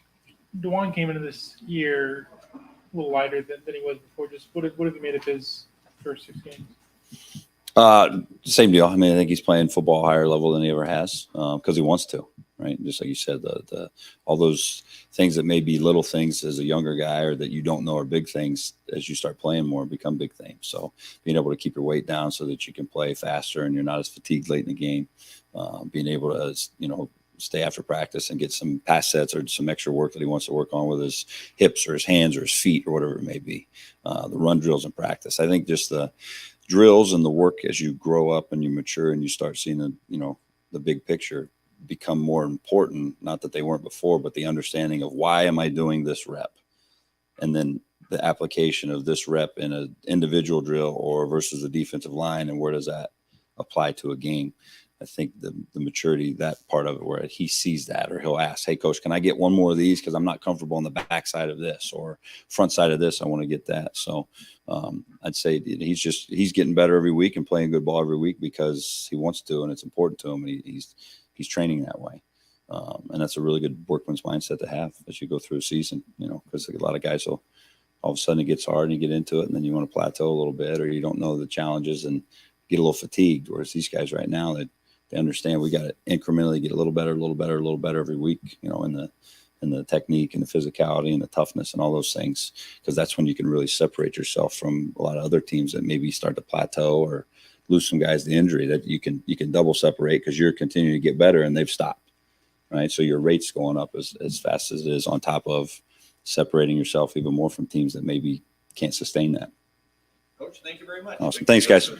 DeJuan came into this year a little lighter than he was before. Just what have you made of his first 6 games? Same deal. I mean, I think he's playing football higher level than he ever has because he wants to, right? Just like you said, the all those things that may be little things as a younger guy or that you don't know are big things as you start playing more become big things. So being able to keep your weight down so that you can play faster and you're not as fatigued late in the game, being able to, stay after practice and get some pass sets or some extra work that he wants to work on with his hips or his hands or his feet or whatever it may be. The run drills in practice. I think just the drills and the work as you grow up and you mature and you start seeing the big picture become more important. Not that they weren't before, but the understanding of why am I doing this rep? And then the application of this rep in an individual drill or versus the defensive line and where does that apply to a game? I think the maturity, that part of it where he sees that or he'll ask, hey, coach, can I get one more of these? Because I'm not comfortable on the back side of this or front side of this. I want to get that. So I'd say he's getting better every week and playing good ball every week because he wants to and it's important to him. And he's training that way. And that's a really good workman's mindset to have as you go through a season, because a lot of guys will all of a sudden it gets hard and you get into it and then you want to plateau a little bit or you don't know the challenges and get a little fatigued. Whereas these guys right now, they understand we got to incrementally get a little better every week, in the technique and the physicality and the toughness and all those things, because that's when you can really separate yourself from a lot of other teams that maybe start to plateau or lose some guys to injury. That you can double separate because you're continuing to get better and they've stopped, right? So your rate's going up as fast as it is on top of separating yourself even more from teams that maybe can't sustain that. Coach, thank you very much. Awesome. Thanks, guys.